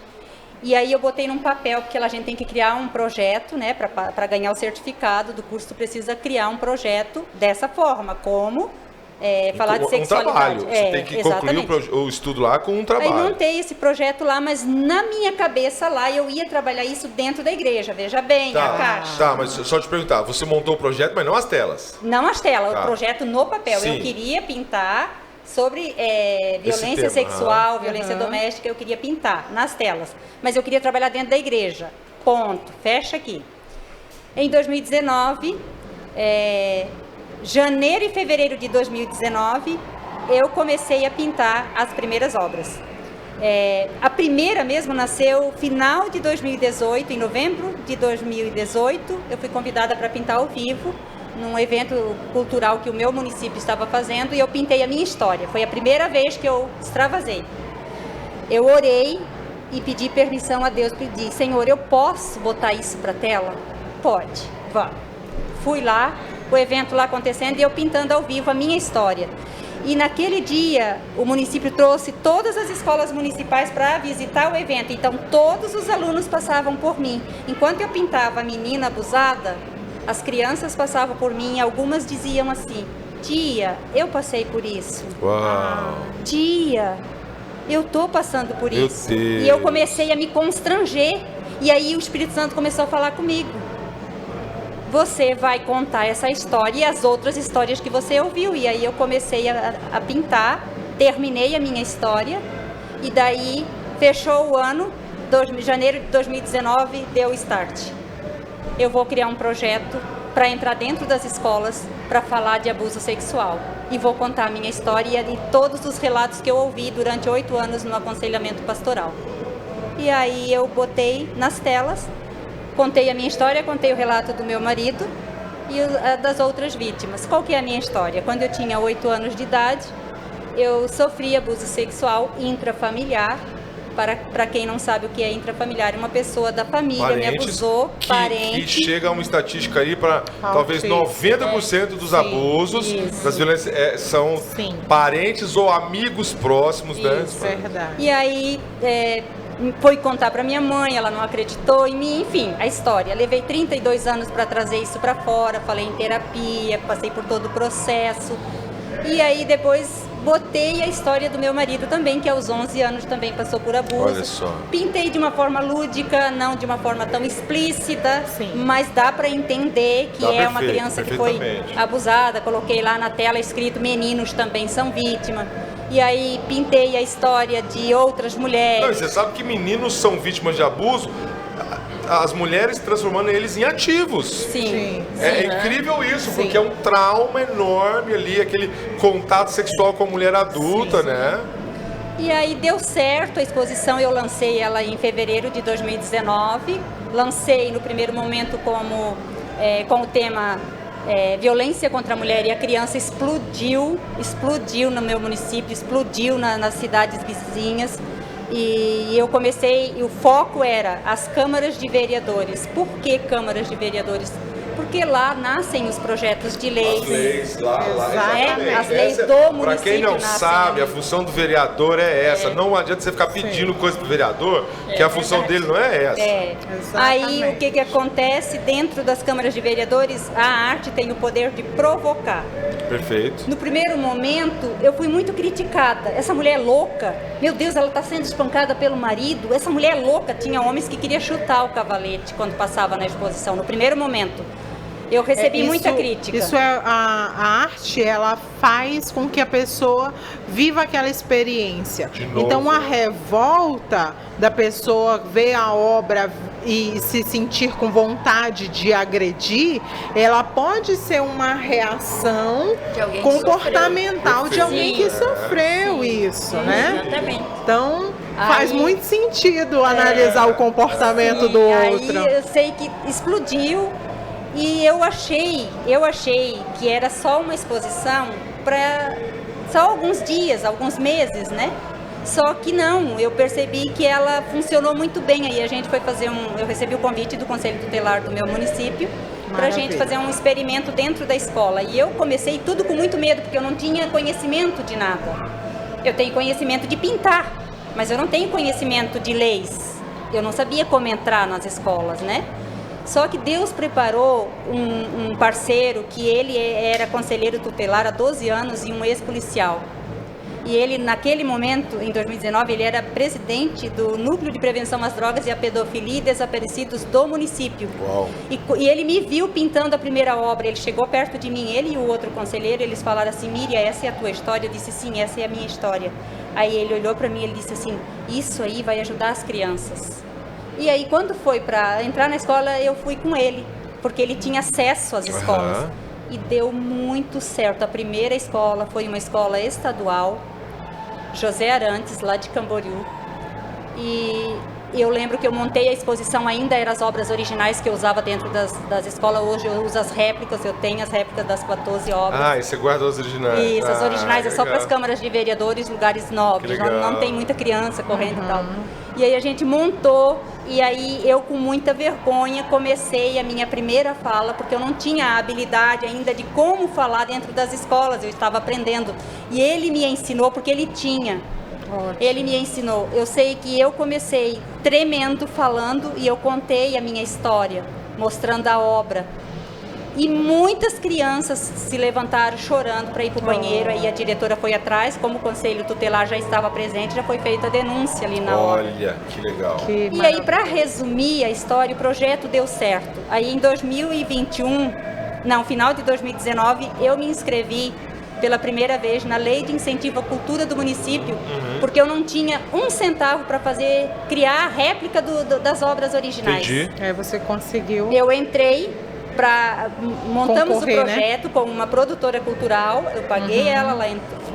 E aí eu botei num papel, porque a gente tem que criar um projeto, né, para ganhar o certificado do curso, tu precisa criar um projeto dessa forma, como falar de sexualidade. Um trabalho, você tem que exatamente. concluir o estudo lá com um trabalho. Aí montei esse projeto lá, mas na minha cabeça lá, eu ia trabalhar isso dentro da igreja, veja bem, a caixa. Tá, mas só te perguntar, você montou o projeto, mas não as telas? Não as telas, Tá. o projeto no papel. Sim. Eu queria pintar sobre violência tema, sexual, violência doméstica, eu queria pintar nas telas. Mas eu queria trabalhar dentro da igreja. Ponto. Fecha aqui. Em 2019, janeiro e fevereiro de 2019, eu comecei a pintar as primeiras obras. A primeira mesmo nasceu final de 2018, em novembro de 2018, eu fui convidada para pintar ao vivo, num evento cultural que o meu município estava fazendo, e eu pintei a minha história. Foi a primeira vez que eu extravasei. Eu orei e pedi permissão a Deus, pedi, Senhor, eu posso botar isso para a tela? Pode, vamos. Fui lá, o evento lá acontecendo e eu pintando ao vivo a minha história. E naquele dia, o município trouxe todas as escolas municipais para visitar o evento. Então, todos os alunos passavam por mim. Enquanto eu pintava a menina abusada, as crianças passavam por mim e algumas diziam assim, tia, eu passei por isso. Uau. Tia, eu tô passando por Meu isso. Deus. E eu comecei a me constranger. E aí o Espírito Santo começou a falar comigo. Você vai contar essa história e as outras histórias que você ouviu. E aí eu comecei a pintar, terminei a minha história. E daí fechou o ano, janeiro de 2019, deu o start. Eu vou criar um projeto para entrar dentro das escolas para falar de abuso sexual. E vou contar a minha história e todos os relatos que eu ouvi durante 8 anos no aconselhamento pastoral. E aí eu botei nas telas, contei a minha história, contei o relato do meu marido e das outras vítimas. Qual que é a minha história? Quando eu tinha 8 anos de idade, eu sofri abuso sexual intrafamiliar. Para quem não sabe o que é intrafamiliar, uma pessoa da família me abusou, que chega a uma estatística aí para talvez 90% dos abusos, das violências, são parentes ou amigos próximos, né? Isso, verdade. E aí foi contar para minha mãe, ela não acreditou em mim, enfim, a história. Levei 32 anos para trazer isso para fora, falei em terapia, passei por todo o processo. E aí depois botei a história do meu marido também, que aos 11 anos também passou por abuso. Olha só. Pintei de uma forma lúdica, não de uma forma tão explícita, mas dá para entender que é uma criança que foi abusada. Coloquei lá na tela escrito meninos também são vítimas. E aí pintei a história de outras mulheres. Não, você sabe que meninos são vítimas de abuso, as mulheres transformando eles em ativos. Sim. É incrível isso, porque é um trauma enorme ali, aquele contato sexual com a mulher adulta, né? E aí deu certo a exposição, eu lancei ela em fevereiro de 2019. Lancei no primeiro momento com o tema violência contra a mulher e a criança, explodiu no meu município, explodiu nas cidades vizinhas. E eu comecei, o foco era as câmaras de vereadores. Por que câmaras de vereadores? Porque lá nascem os projetos de lei. As leis lá, exatamente. As leis do município. Para quem não sabe, a função do vereador é essa. Não adianta você ficar pedindo coisa pro vereador, que a função dele não é essa. Aí o que acontece dentro das câmaras de vereadores? A arte tem o poder de provocar. Perfeito. No primeiro momento, eu fui muito criticada. Essa mulher é louca. Meu Deus, ela está sendo espancada pelo marido. Essa mulher é louca. Tinha homens que queriam chutar o cavalete quando passava na exposição, no primeiro momento. Eu recebi muita crítica. Isso a arte, ela faz com que a pessoa viva aquela experiência. De novo. Então a revolta da pessoa ver a obra e se sentir com vontade de agredir, ela pode ser uma reação De alguém que comportamental de alguém que Sim. sofreu isso, né? Exatamente. Então faz Aí- muito sentido analisar o comportamento do outro. Aí eu sei que explodiu e eu achei que era só uma exposição para só alguns dias, alguns meses, né? Só que não, eu percebi que ela funcionou muito bem. Aí a gente foi fazer eu recebi o convite do Conselho Tutelar do meu município para a gente Maravilha. fazer um experimento dentro da escola. E eu comecei tudo com muito medo, porque eu não tinha conhecimento de nada. Eu tenho conhecimento de pintar, mas eu não tenho conhecimento de leis. Eu não sabia como entrar nas escolas, né? Só que Deus preparou um parceiro que ele era conselheiro tutelar há 12 anos e um ex-policial. E ele, naquele momento, em 2019, ele era presidente do Núcleo de Prevenção às Drogas e à Pedofilia e Desaparecidos do município. Uau. E ele me viu pintando a primeira obra. Ele chegou perto de mim, ele e o outro conselheiro, eles falaram assim: Miriam, essa é a tua história? Eu disse: sim, essa é a minha história. Aí ele olhou para mim e ele disse assim: isso aí vai ajudar as crianças. E aí, quando foi para entrar na escola, eu fui com ele, porque ele tinha acesso às escolas. Aham. E deu muito certo. A primeira escola foi uma escola estadual, José Arantes, lá de Camboriú. E eu lembro que eu montei a exposição, ainda eram as obras originais que eu usava dentro das escolas. Hoje eu uso as réplicas, eu tenho as réplicas das 14 obras. Ah, e você guarda os originais. Isso, as originais é só para as legal. câmaras de vereadores, lugares nobres, Que legal. não tem muita criança correndo e tal. E aí a gente montou, e aí eu com muita vergonha comecei a minha primeira fala, porque eu não tinha a habilidade ainda de como falar dentro das escolas, eu estava aprendendo. E ele me ensinou, porque ele tinha. Ele me ensinou. Eu sei que eu comecei tremendo, falando, e eu contei a minha história, mostrando a obra. E muitas crianças se levantaram chorando para ir para o banheiro. Aí a diretora foi atrás, como o Conselho Tutelar já estava presente, já foi feita a denúncia ali na hora. Olha, que legal. E aí, para resumir a história, o projeto deu certo. Aí em 2021, não, final de 2019, eu me inscrevi pela primeira vez na Lei de Incentivo à Cultura do município, porque eu não tinha um centavo para criar a réplica das obras originais. Entendi. Aí você conseguiu. Eu entrei montamos Concorrer, o projeto com uma produtora cultural, eu paguei ela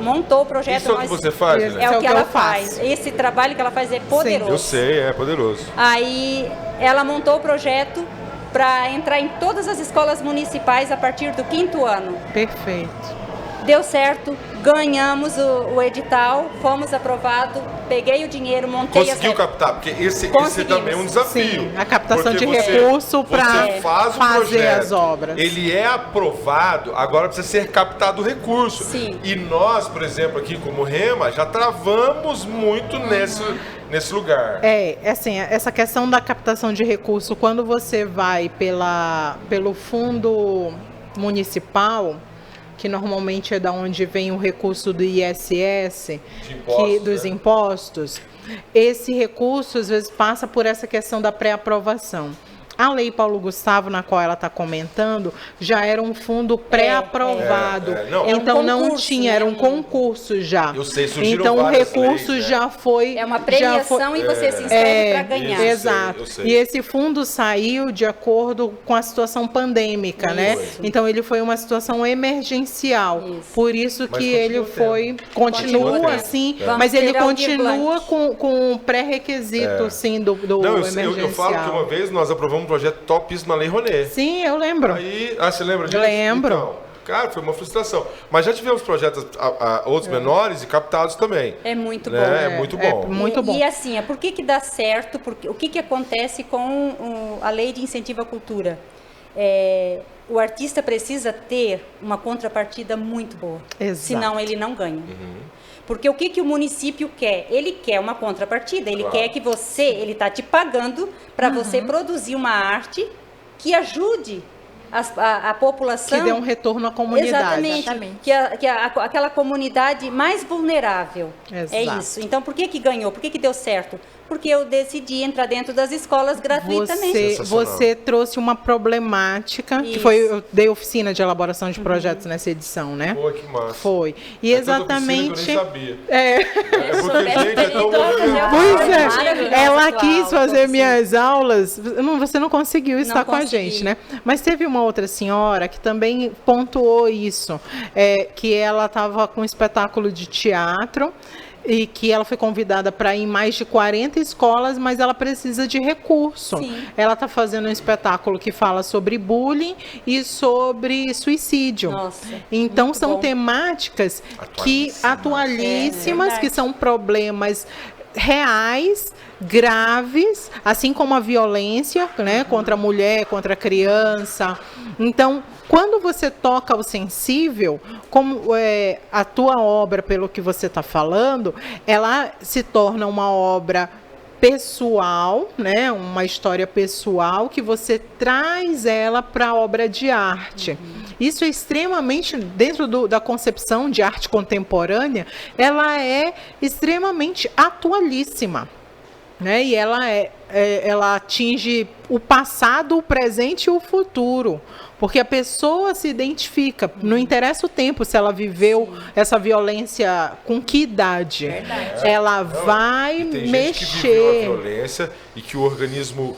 montou o projeto. Isso é o que você faz, Isso. né? É o que ela eu faz. faço. Esse trabalho que ela faz é poderoso. Eu sei, é poderoso. Aí ela montou o projeto para entrar em todas as escolas municipais a partir do 5º ano. Perfeito. Deu certo, ganhamos o edital, fomos aprovados, peguei o dinheiro, montei Conseguiu as... captar, porque esse Conseguimos. também é um desafio. Sim, a captação Porque de recurso pra você faz o fazer projeto, as obras. Ele é aprovado, agora precisa ser captado o recurso. Sim. E nós, por exemplo, aqui como Rema, já travamos muito nesse lugar. Assim, essa questão da captação de recurso, quando você vai pelo fundo municipal, que normalmente é da onde vem o recurso do ISS, dos impostos, esse recurso às vezes passa por essa questão da pré-aprovação. A Lei Paulo Gustavo, na qual ela está comentando, já era um fundo pré-aprovado. Então não tinha, era um concurso já. Eu sei, surgiram então o várias recurso leis, né? já foi... É uma premiação e você se inscreve para ganhar. Exato. Eu sei. E esse fundo saiu de acordo com a situação pandêmica, né? Então ele foi uma situação emergencial. Isso. Por isso Mas que ele continua tendo. assim, Vamos mas ele ter Aldir continua Blanc. com um pré-requisito, sim, do Não, emergencial. eu falo que uma vez nós aprovamos um projeto topíssimo na Lei Rouanet. Sim, eu lembro. Aí, você lembra disso? Lembro. Então, cara, foi uma frustração. Mas já tivemos projetos outros menores e captados também. É muito né? bom. É muito bom. Muito bom. E assim, por que dá certo? Porque, o que acontece com a Lei de Incentivo à Cultura? O artista precisa ter uma contrapartida muito boa. Exato. Senão ele não ganha. Porque o que o município quer? Ele quer uma contrapartida. Ele quer que ele está te pagando para você produzir uma arte que ajude a população. Que dê um retorno à comunidade. Exatamente. Que aquela comunidade mais vulnerável. Exato. É isso. Então, por que ganhou? Por que deu certo? porque eu decidi entrar dentro das escolas gratuitamente. Você trouxe uma problemática, que Isso. foi, eu dei oficina de elaboração de projetos nessa edição, né? Pô, que massa. Foi. E exatamente... Que eu nem sabia. É. Porque, gente, é tão movimentado. Pois é, Maravilhoso, ela Cláudia, quis fazer sim. minhas aulas, você não conseguiu estar com a consegui. gente, né? Mas teve uma outra senhora que também pontuou isso, que ela estava com um espetáculo de teatro e que ela foi convidada para ir em mais de 40 escolas, mas ela precisa de recurso. Sim. Ela está fazendo um espetáculo que fala sobre bullying e sobre suicídio. Nossa, Então muito são bom. temáticas que atualíssimas, É que são problemas reais, graves, assim como a violência, né, contra a mulher, contra a criança. Então, quando você toca o sensível, como a tua obra, pelo que você está falando, ela se torna uma obra pessoal, né, uma história pessoal que você traz ela para a obra de arte. Isso é extremamente, dentro da concepção de arte contemporânea, ela é extremamente atualíssima, né? E ela atinge o passado, o presente e o futuro, porque a pessoa se identifica, não interessa o tempo, se ela viveu essa violência com que idade. Ela vai E tem mexer. gente que viveu a violência e que o organismo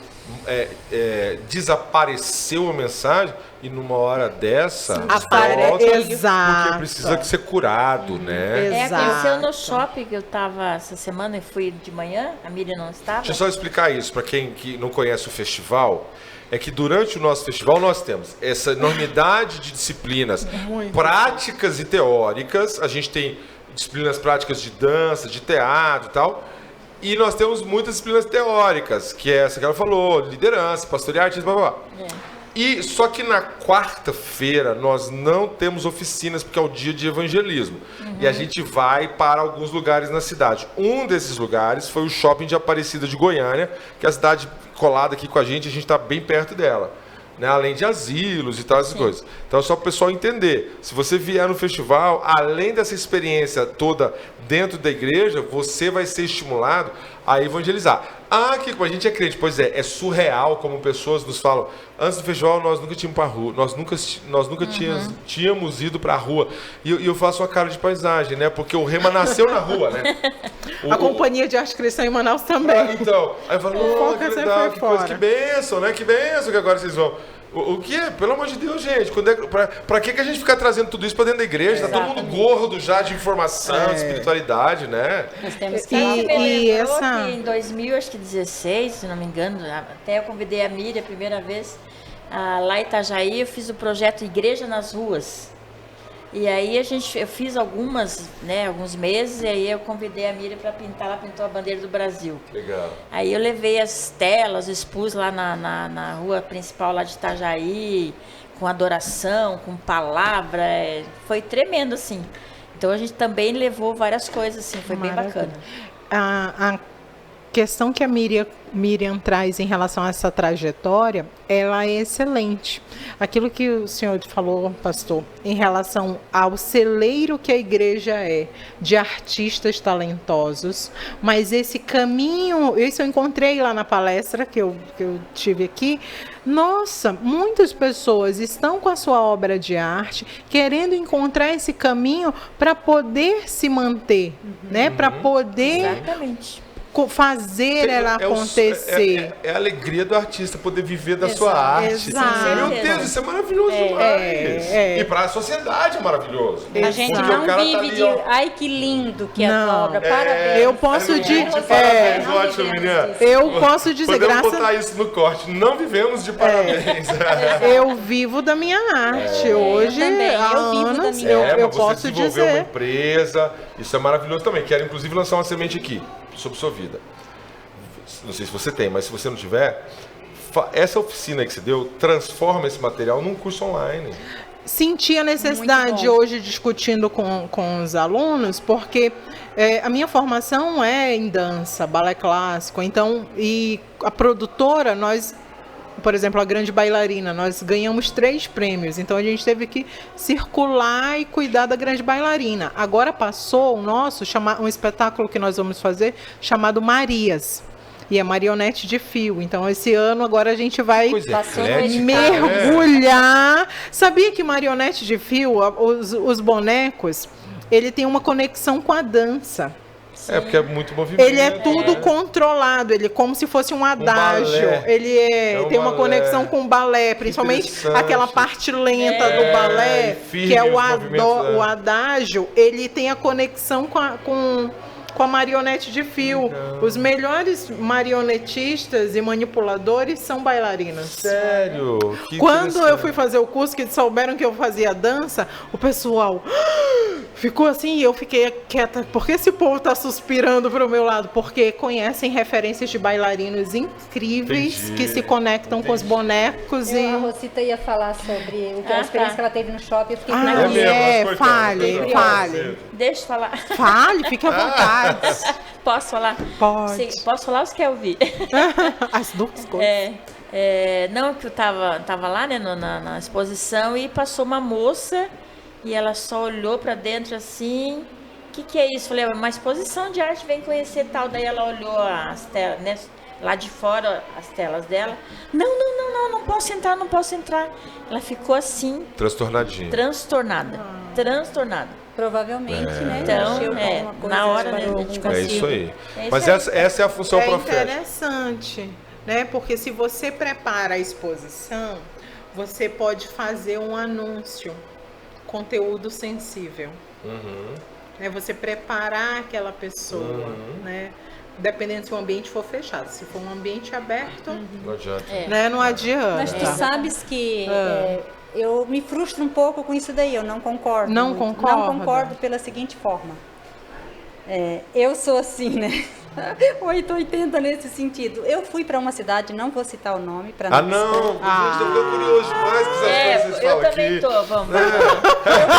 desapareceu a mensagem e numa hora dessa volta, Exato. porque precisa ser curado, né? Exato. Aconteceu no shopping que eu tava essa semana, eu fui de manhã, a Miriam não estava. Deixa eu só explicar isso para quem que não conhece o festival. É que durante o nosso festival nós temos essa enormidade de disciplinas práticas e teóricas. A gente tem disciplinas práticas de dança, de teatro e tal. E nós temos muitas disciplinas teóricas, que é essa que ela falou, liderança, pastorear, artismo, blá, blá, blá. E só que na quarta-feira nós não temos oficinas, porque é o dia de evangelismo. E a gente vai para alguns lugares na cidade. Um desses lugares foi o shopping de Aparecida de Goiânia, que é a cidade colada aqui com a gente está bem perto dela. Né? Além de asilos e tal, essas coisas. Então, só para o pessoal entender, se você vier no festival, além dessa experiência toda dentro da igreja, você vai ser estimulado a evangelizar. Ah, que a gente é crente. Pois é surreal como pessoas nos falam, antes do festival nós nunca tínhamos para rua, nós nunca tínhamos ido para a rua. E eu faço uma cara de paisagem, né? Porque o Rema nasceu na rua, né? A Companhia de Arte Cristã em Manaus também. Então, aí eu falo, que legal, que coisa, que bênção, né? Que bênção que agora vocês vão. O que é? Pelo amor de Deus, gente. Pra que a gente fica trazendo tudo isso pra dentro da igreja? Tá todo mundo gordo já de informação, de espiritualidade, né? Nós temos que E essa... que em 2016, se não me engano, até eu convidei a Miriam a primeira vez, lá em Itajaí, eu fiz o projeto Igreja nas Ruas. E aí eu fiz alguns meses, e aí eu convidei a Miriam para pintar, ela pintou a bandeira do Brasil. Legal. Aí eu levei as telas, expus lá na rua principal lá de Itajaí, com adoração, com palavra, foi tremendo, assim. Então a gente também levou várias coisas, assim, foi bem bacana. A questão que a Miriam traz em relação a essa trajetória, ela é excelente. Aquilo que o senhor falou, pastor, em relação ao celeiro que a igreja é, de artistas talentosos, mas esse caminho, isso eu encontrei lá na palestra que eu tive aqui. Nossa, muitas pessoas estão com a sua obra de arte, querendo encontrar esse caminho para poder se manter, né? Para poder... Exatamente. fazer ela acontecer. É a alegria do artista poder viver da sua arte. Exato. Meu Deus, isso é maravilhoso demais. E para a sociedade é maravilhoso. A gente Porque não o cara vive tá ali, de, ó. ai que lindo que é a Não. tua obra, parabéns. Eu posso dizer, Parabéns, não ótimo, vivemos menina. disso. eu posso dizer, Podemos botar isso no corte. Não vivemos de parabéns. eu vivo da minha arte. Hoje, também, há eu vivo da anos, minha eu mas você posso desenvolveu uma dizer. empresa. Isso é maravilhoso também. Quero, inclusive, lançar uma semente aqui, sobre sua vida. Não sei se você tem, mas se você não tiver, essa oficina que você deu, transforma esse material num curso online. Senti a necessidade hoje discutindo com os alunos, porque a minha formação é em dança, balé clássico, então, e a produtora, nós, por exemplo, a Grande Bailarina, nós ganhamos 3 prêmios, então a gente teve que circular e cuidar da Grande Bailarina. Agora passou o nosso, um espetáculo que nós vamos fazer, chamado Marias. e é marionete de fio. Então, esse ano agora a gente vai Coisa eclética, mergulhar. Sabia que marionete de fio, os bonecos, ele tem uma conexão com a dança. Porque é muito movimento. Ele é tudo controlado, ele é como se fosse um adágio. balé. Ele tem uma balé. conexão com o balé, principalmente aquela parte lenta do balé, firme que é os movimentos, o adágio, ele tem a conexão com a marionete de fio. Os melhores marionetistas e manipuladores são bailarinas. Sério? Que Quando eu interessante. fui fazer o curso, que souberam que eu fazia dança, o pessoal ficou assim e eu fiquei quieta. Por que esse povo está suspirando para o meu lado? Porque conhecem referências de bailarinos incríveis Entendi. que se conectam com os bonecos A Rosita ia falar sobre a experiência que ela teve no shopping. Eu fiquei Ah, curiosa. mesmo, mas fale, coitada, fale. Deixa eu falar. Fale, fique à vontade. Posso falar? Pode. Sim, posso falar ou você quer ouvir? As duas coisas. Não, que eu tava lá, né, na exposição e passou uma moça e ela só olhou pra dentro assim. O que é isso? Falei, uma exposição de arte, vem conhecer tal. Daí ela olhou as telas, né, lá de fora, as telas dela. Não posso entrar, não posso entrar. Ela ficou assim, Transtornadinha. transtornada. Provavelmente, né? Então, Mexeu com alguma coisa, na hora, né, disparou a gente alguma É coisa. isso aí. É isso Mas aí. essa é a função É profética. interessante, né? Porque se você prepara a exposição, você pode fazer um anúncio, conteúdo sensível. Né? Você preparar aquela pessoa, né? Dependendo se o ambiente for fechado. Se for um ambiente aberto, Não adianta. né? Não adianta. Mas tu sabes que eu me frustro um pouco com isso daí, eu não concordo. Não muito. concorda? Não concordo pela seguinte forma. Eu sou assim, né? 880 nesse sentido. Eu fui para uma cidade, não vou citar o nome, para Ah, não! Gente, eu tô curioso demais com essas coisas que vocês eu falam também aqui. tô, vamos.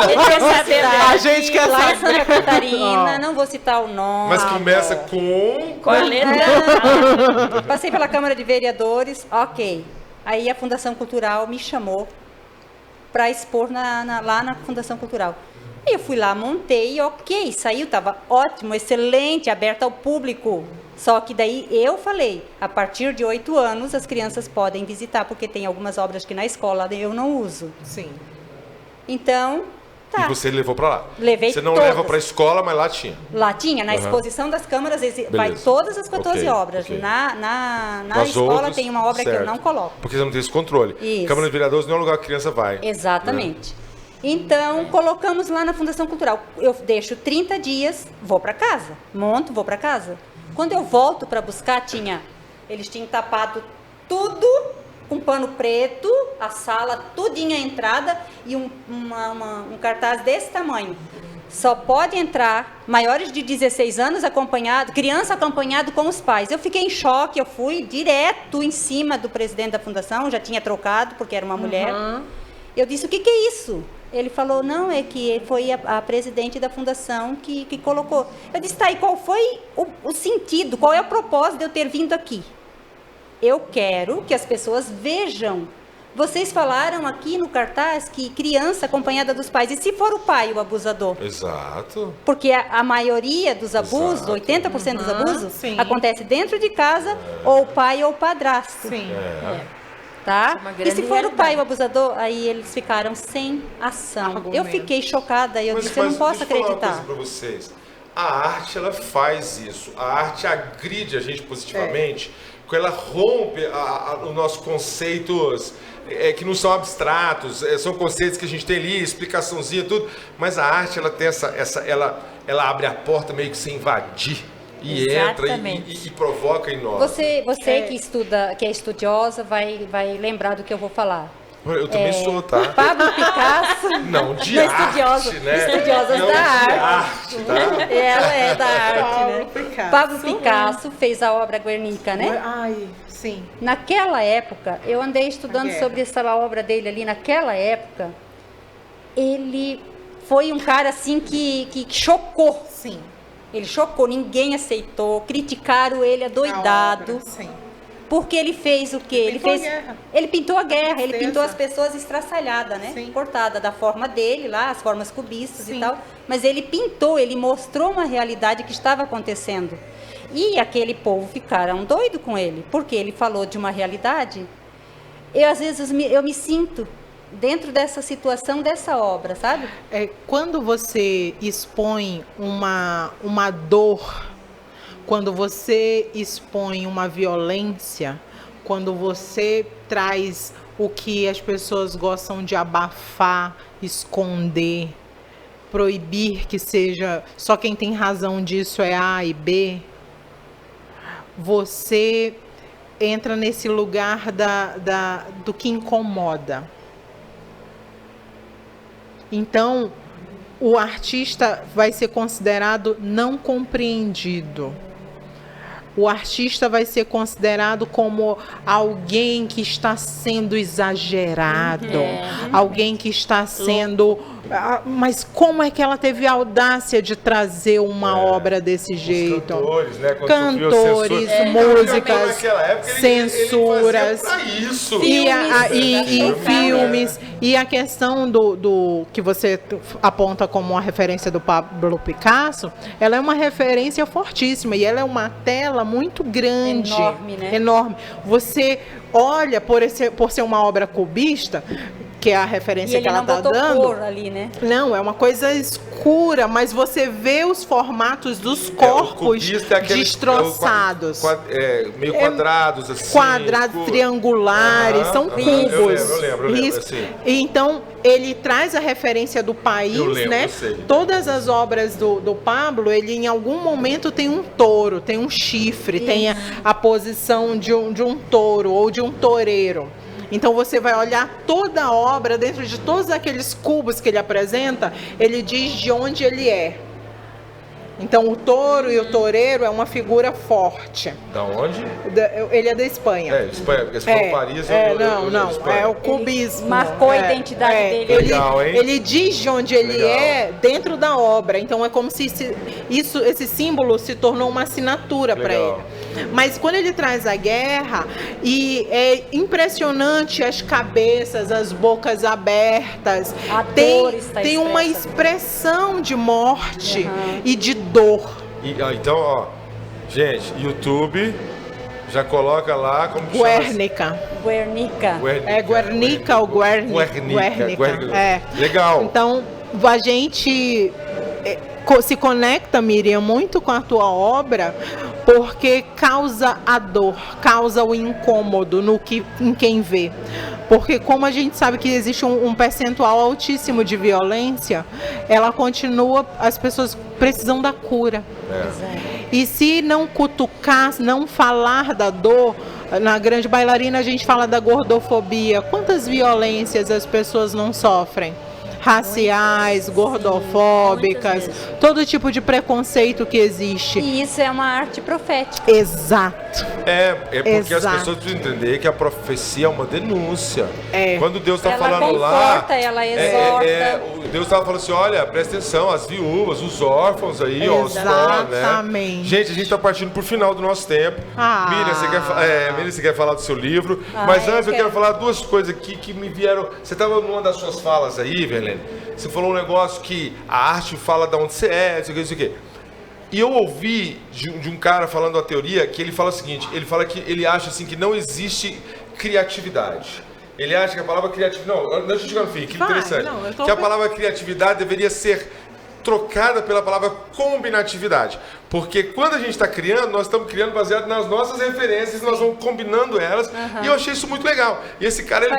Ele quer saber A gente quer Lá em saber. Santa Catarina, não vou citar o nome. Mas começa com... qual a letra? Passei pela Câmara de Vereadores, ok. Aí a Fundação Cultural me chamou para expor lá na Fundação Cultural. E eu fui lá, montei, ok, saiu, estava ótimo, excelente, aberto ao público. Só que daí eu falei, a partir de 8 anos as crianças podem visitar, porque tem algumas obras que na escola eu não uso. Sim. Então, tá. E você levou pra lá. Levei Você não todas. leva pra escola, mas lá tinha. Lá tinha, na exposição das câmaras, vai Beleza. todas as 14 Ok, obras. ok. Na As escola outras, tem uma obra que eu certo. não coloco. Porque você não tem esse controle. Isso. Câmara de Vereadores não é um lugar que a criança vai. Exatamente. Então, colocamos lá na Fundação Cultural. Eu deixo 30 dias, vou para casa. Monto, vou para casa. Quando eu volto para buscar, eles tinham tapado tudo com pano preto, a sala tudinha a entrada e um cartaz desse tamanho. Só pode entrar maiores de 16 anos criança acompanhado com os pais. Eu fiquei em choque, eu fui direto em cima do presidente da fundação, já tinha trocado porque era uma mulher. Eu disse, o que é isso? Ele falou, não, é que foi a presidente da fundação que colocou. Eu disse, tá, e qual foi o sentido, qual é o propósito de eu ter vindo aqui? Eu quero que as pessoas vejam. Vocês falaram aqui no cartaz que criança acompanhada dos pais. E se for o pai o abusador? Exato. Porque a maioria dos abusos, Exato. 80% dos abusos, sim. acontece dentro de casa, ou o pai ou o padrasto. Sim. Tá? Isso é uma E grande se for o pai realidade. o abusador, aí eles ficaram sem ação. Argumento. Eu fiquei chocada e eu disse, eu não posso deixa eu falar uma acreditar. coisa pra vocês. A arte, ela faz isso. A arte agride a gente positivamente, porque ela rompe os nossos conceitos que não são abstratos, são conceitos que a gente tem ali, explicaçãozinha, tudo. Mas a arte, ela tem ela abre a porta meio que sem invadir. E Exatamente. entra e provoca em nós. Você que estuda, que é estudiosa, vai lembrar do que eu vou falar. Eu também sou, tá? Pablo Picasso. Não, de Não, arte, estudiosa, né? estudiosas não da de arte. tá? Ela é da arte, Pablo né? Picasso. Pablo Picasso fez a obra Guernica, né? Ai, sim. Naquela época, eu andei estudando guerra. sobre essa obra dele ali. Naquela época, ele foi um cara assim que chocou. Sim. Ele chocou, ninguém aceitou, criticaram ele adoidado. A obra, sim. Porque ele fez o quê? Pintou a guerra. Ele pintou a guerra, ele Tristeza. pintou as pessoas estraçalhadas, né? Sim. Cortada da forma dele lá, as formas cubistas Sim. e tal. Mas ele pintou, ele mostrou uma realidade que estava acontecendo. E aquele povo ficaram doido com ele, porque ele falou de uma realidade. Às vezes eu me sinto dentro dessa situação, dessa obra, sabe? Quando você expõe uma dor, quando você expõe uma violência, quando você traz o que as pessoas gostam de abafar, esconder, proibir que seja só quem tem razão disso é A e B, você entra nesse lugar do que incomoda. Então, o artista vai ser considerado não compreendido. O artista vai ser considerado como alguém que está sendo exagerado, alguém que está sendo... Mas como é que ela teve a audácia de trazer uma obra desse jeito? Cantores, né? Cantores, músicas, censuras, e filmes. E a questão do que você aponta como uma referência do Pablo Picasso, ela é uma referência fortíssima e ela é uma tela muito grande, enorme, né? Enorme. Você olha por ser uma obra cubista, que é a referência que ela está dando. Cor ali, né? Não, é uma coisa escura, mas você vê os formatos dos corpos destroçados. Meio quadrados, assim. Quadrados, triangulares, são cubos. Eu lembro assim. Então, ele traz a referência do país, né? Todas as obras do Pablo, ele em algum momento tem um touro, tem um chifre, tem a posição de um touro ou de um toureiro. Então você vai olhar toda a obra, dentro de todos aqueles cubos que ele apresenta, ele diz de onde ele é. Então o touro e o toureiro é uma figura forte. Da onde? Ele é da Espanha. Espanha, porque se for Paris, é o cubismo. Ele marcou a identidade dele. Legal, hein? Ele diz de onde ele é dentro da obra. Então é como se esse símbolo se tornou uma assinatura para ele. Mas quando ele traz a guerra, e é impressionante as cabeças, as bocas abertas, tem uma expressão de morte e de dor. Então, gente, YouTube, já coloca lá como que Guernica. É Guernica ou Guernica. Legal. Então, a gente se conecta, Miriam, muito com a tua obra, porque causa a dor, causa o incômodo em quem vê. Porque como a gente sabe que existe um percentual altíssimo de violência, ela continua, as pessoas precisam da cura. E se não cutucar, não falar da dor, na Grande Bailarina a gente fala da gordofobia. Quantas violências as pessoas não sofrem? Raciais, gordofóbicas, todo tipo de preconceito que existe. E isso é uma arte profética. Exato. Porque as pessoas precisam entender que a profecia é uma denúncia. Quando Deus está falando lá, ela exorta. Deus estava falando assim, olha, presta atenção, as viúvas, os órfãos aí, exatamente. Né? Gente, a gente está partindo para o final do nosso tempo. Miriam, você quer falar do seu livro? Mas antes eu quero falar duas coisas aqui que me vieram. Você estava numa das suas falas aí, Verlene. Você falou um negócio que a arte fala de onde você é, não sei o que. E eu ouvi de um cara falando a teoria que ele fala o seguinte, ele fala que ele acha assim que não existe criatividade. Ele acha que a palavra criatividade... Não, deixa eu chegar no fim, que interessante. Que a palavra criatividade deveria ser trocada pela palavra combinatividade. Porque quando a gente está criando, nós estamos criando baseado nas nossas referências, nós vamos combinando elas, e eu achei isso muito legal. E esse cara, ele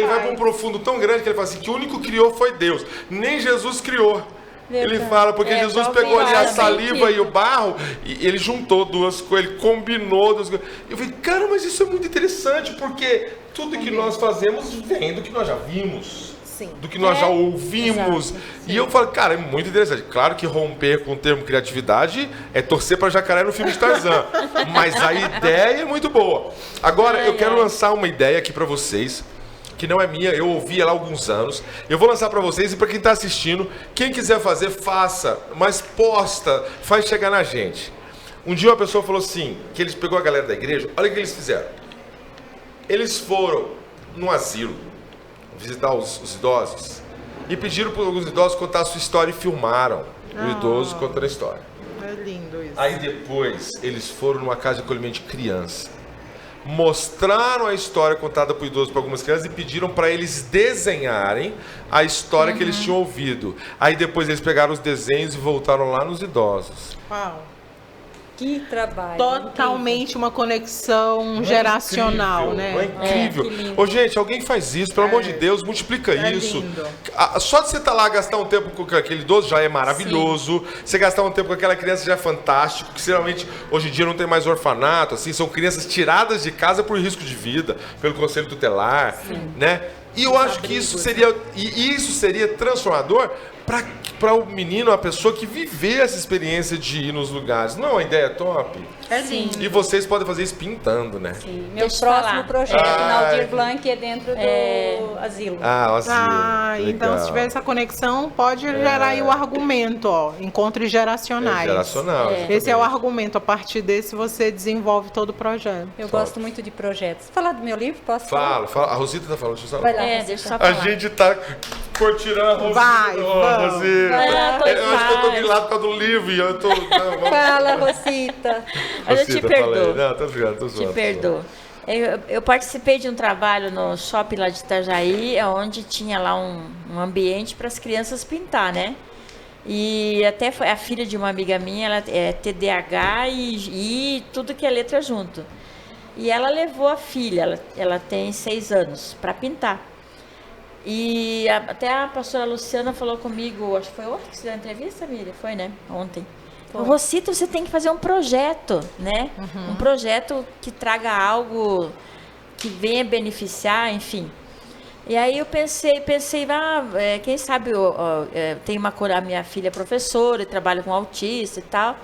vai para um profundo tão grande que ele fala assim, que o único que criou foi Deus. Nem Jesus criou. Ele fala, porque Jesus pegou ali a saliva e o barro, e ele juntou duas coisas, ele combinou duas coisas. Eu falei, cara, mas isso é muito interessante, porque tudo que nós fazemos vem do que nós já vimos. Do que nós já ouvimos. E eu falo, cara, é muito interessante. Claro que romper com o termo criatividade é torcer para jacaré no filme de Tarzan. Mas a ideia é muito boa. Agora, eu quero lançar uma ideia aqui para vocês, que não é minha, eu ouvi ela há alguns anos. Eu vou lançar para vocês e para quem está assistindo, quem quiser fazer, faça. Mas posta, faz chegar na gente. Um dia uma pessoa falou assim, que eles pegou a galera da igreja, olha o que eles fizeram. Eles foram num asilo visitar os idosos e pediram para alguns idosos contar a sua história e filmaram o idoso contando a história. lindo isso. Aí depois eles foram numa casa de acolhimento de criança. Mostraram a história contada por idosos para algumas crianças e pediram para eles desenharem a história que eles tinham ouvido. Aí depois eles pegaram os desenhos e voltaram lá nos idosos. Uau. Que trabalho. Totalmente uma conexão geracional, Não é né? incrível? que lindo. Ô, gente, alguém faz isso, pelo amor de Deus, multiplica isso. lindo. Só de você estar lá gastar um tempo com aquele idoso já é maravilhoso. Você gastar um tempo com aquela criança já é fantástico, que geralmente hoje em dia não tem mais orfanato, assim, são crianças tiradas de casa por risco de vida, pelo conselho tutelar, né? E eu acho que isso seria transformador para o menino, a pessoa que viver essa experiência de ir nos lugares. Não é uma ideia top? É lindo. E vocês podem fazer isso pintando, né? Sim, meu Deixa eu próximo falar. projeto Ai. na Aldir Blanc é dentro do asilo. Ah, assim, Então se tiver essa conexão, pode gerar aí o argumento, ó, encontros geracionais. geracional. Esse é o exatamente. argumento. A partir desse você desenvolve todo o projeto. Eu gosto muito de projetos. Falar do meu livro, posso falar? Fala. A Rosita tá falando, deixa eu só... Vai lá. Deixa eu só A falar. gente tá curtindo a Rosita. Vai, vamos. Rosita. Vai, pois Eu acho que eu tô vai. grilado por causa do livro e eu tô... Não, vamos... Fala, Rosita. Mas eu te Rosita, fala aí. perdoo. Não, tô zoando, tô Te zoando. perdoo. Eu participei de um trabalho no shopping lá de Itajaí, onde tinha lá um ambiente para as crianças pintar, né? E até foi a filha de uma amiga minha, ela é TDAH e tudo que é letra junto. E ela levou a filha, ela tem 6 anos, para pintar. E até a pastora Luciana falou comigo, acho que foi ontem que você deu a entrevista, Miriam? Foi, né? Ontem. Rosita, você tem que fazer um projeto, né? Um projeto que traga algo que venha beneficiar, enfim. E aí eu pensei, quem sabe tem a minha filha é professora e trabalha com autista e tal.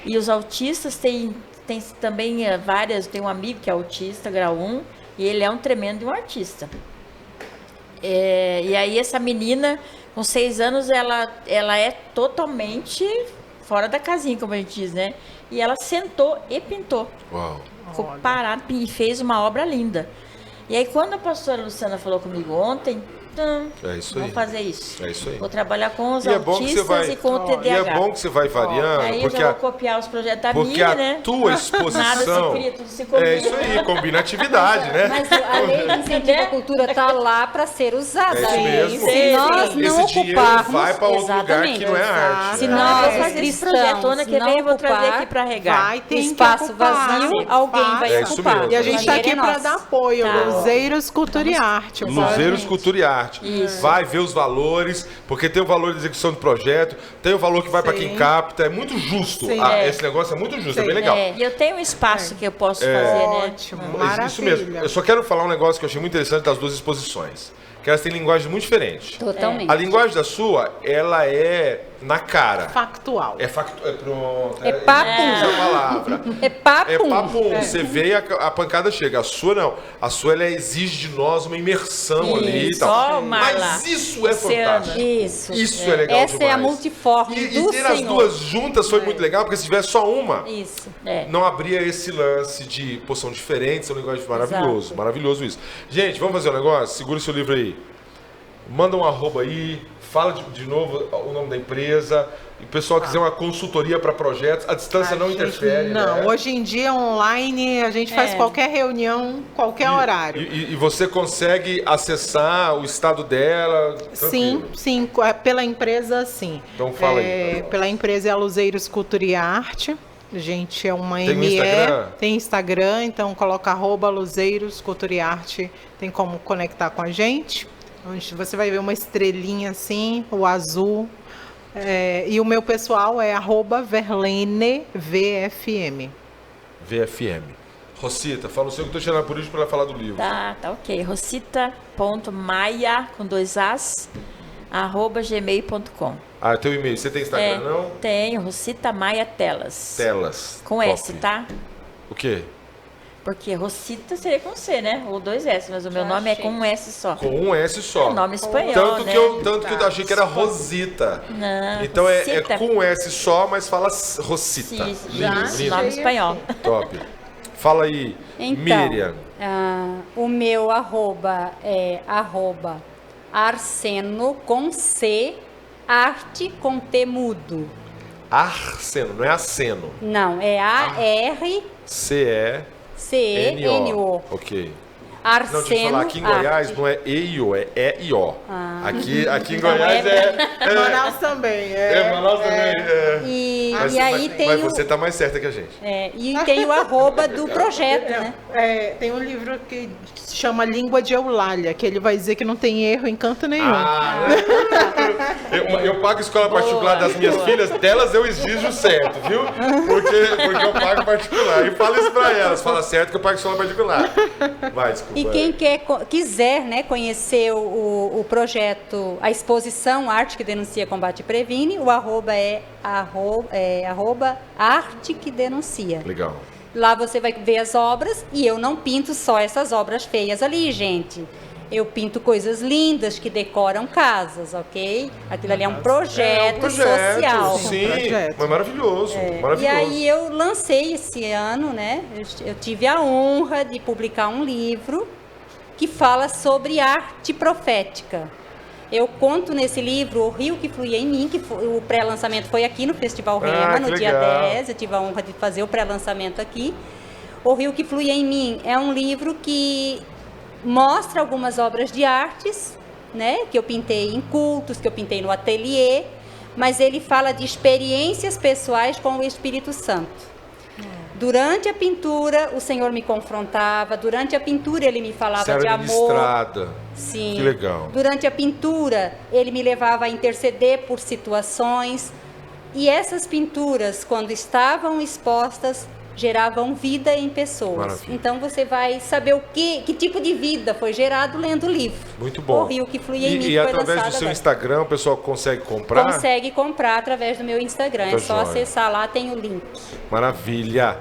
E os autistas tem também tem um amigo que é autista, grau 1, e ele é um tremendo de um artista. E aí essa menina, com 6 anos, ela é totalmente fora da casinha, como a gente diz, né? E ela sentou e pintou. Uau. Ficou parada e fez uma obra linda. E aí, quando a pastora Luciana falou comigo ontem, É isso aí. vou fazer isso. É isso aí. Vou trabalhar com os E é bom que você autistas vai- e com o E TDAH. é bom que você vai variando, Aí eu porque já vou copiar os projetos da porque minha, a né? tua Nada se exposição... cria, tudo se combina. É isso aí, combina atividade, né? Mas a lei de incentivo à cultura está lá para ser usada. É isso mesmo. Se nós Esse não dinheiro ocuparmos, vai para outro lugar exatamente. que não é arte. Se né? nós, Eu vou fazer esse projeto, ano que vem eu vou trazer aqui para regar. Vai, tem espaço que ocupar, vazio, alguém vai É isso ocupar. mesmo. E a gente está aqui Dinheiro é para nosso. dar apoio. Tá. Luzeiros, Cultura e Arte. Luzeiros, Cultura e Arte. Isso. Vai ver os valores, porque tem o valor de execução do projeto, tem o valor que vai para Sim. quem capta, é muito justo. Sim. Esse negócio é muito justo, é bem Sim. legal. E eu tenho um espaço que eu posso fazer, né? Ótimo, Isso maravilha. mesmo. Eu só quero falar um negócio que eu achei muito interessante das duas exposições. Que elas têm linguagens muito diferentes. Totalmente. A linguagem da sua, ela é na cara. Factual. É facto. É pronto. É papo. Essa é a palavra. É papo. É papo. Você vê e a pancada chega. A sua não. A sua ela exige de nós uma imersão ali e Isso, tal. ó, Marla. Mas isso é Oceano. fantástico. Isso. Isso é legal Essa é a demais. multiforme E do ter as Senhor. duas juntas foi muito legal, porque se tivesse só uma, Isso. não abria esse lance de poção diferente, são linguagens maravilhoso, Exato. maravilhoso isso. Gente, vamos fazer um negócio? Segura o seu livro aí. Manda um arroba aí, fala de novo o nome da empresa. E o pessoal quiser uma consultoria para projetos, a distância não Gente, interfere. Não, né? hoje em dia online a gente faz qualquer reunião, qualquer horário. E você consegue acessar o estado dela? Sim, tranquilo. sim, pela empresa sim. Então fala aí. Pela empresa é a Luzeiros Cultura e Arte. A gente é uma Tem ME, Instagram? tem Instagram, então coloca @Luzeiros Cultura e Arte, tem como conectar com a gente. Onde você vai ver uma estrelinha assim, o azul. E o meu pessoal é @VerleneVFM. VFM. Rosita, fala o seu que eu tô tirando por isso para ela falar do livro. Tá ok. Rosita.maia, com 2 As, @gmail.com. Ah, teu e-mail. Você tem Instagram, não? Tenho, Rosita Maia Telas. Telas. Com Top. S, tá? O quê? Porque Rosita seria com C, né? Ou 2 S, mas o meu nome é com um S só. Com um S só. É nome espanhol, Tanto né? que eu achei que era Rosita. Não, Então é Rosita. com um S só, mas fala Rosita. Sim, Lindo, isso, lindo. nome espanhol. Top. Fala aí, Então, Miriam. o meu arroba é @arseno com C, arte com T mudo. Arseno, não é aceno. Não, é A-R-C-E-N-O. Ok. Arseno. Não, deixa eu falar, aqui em Goiás arte. não é E-I-O, é E-I-O. Aqui em Então Goiás Manaus também. Manaus também. E Mas, aí tem mas o... você tá mais certa que a gente. E tem o arroba do projeto, né? Tem um livro que se chama Língua de Eulália, que ele vai dizer que não tem erro em canto nenhum. Eu pago escola particular das minhas filhas, delas eu exijo certo, viu? Porque eu pago particular. E falo isso pra elas, fala certo que eu pago escola particular. Vai, desculpa. E quem quiser, né, conhecer o projeto, a exposição Arte que Denuncia, Combate e Previne, o arroba é arroba Arte que Denuncia. Legal. Lá você vai ver as obras e eu não pinto só essas obras feias ali, gente. Eu pinto coisas lindas que decoram casas, ok? Aquilo ali é um projeto social. Sim, mas maravilhoso, maravilhoso. E aí eu lancei esse ano, né? Eu tive a honra de publicar um livro que fala sobre arte profética. Eu conto nesse livro O Rio que Fluía em Mim, que o pré-lançamento foi aqui no Festival Rema, no dia 10. Eu tive a honra de fazer o pré-lançamento aqui. O Rio que Fluía em Mim é um livro que mostra algumas obras de artes, né, que eu pintei em cultos, que eu pintei no ateliê, mas ele fala de experiências pessoais com o Espírito Santo. Durante a pintura, o Senhor me confrontava, durante a pintura ele me falava de amor. Sim. Que legal. Durante a pintura, ele me levava a interceder por situações, e essas pinturas, quando estavam expostas, geravam vida em pessoas. Maravilha. Então você vai saber que tipo de vida foi gerado lendo o livro. Muito bom. O Rio que Fluía em Mim. E através do seu Instagram, o pessoal consegue comprar? Consegue comprar através do meu Instagram. Tá é só jóia. acessar lá, tem o link. Maravilha.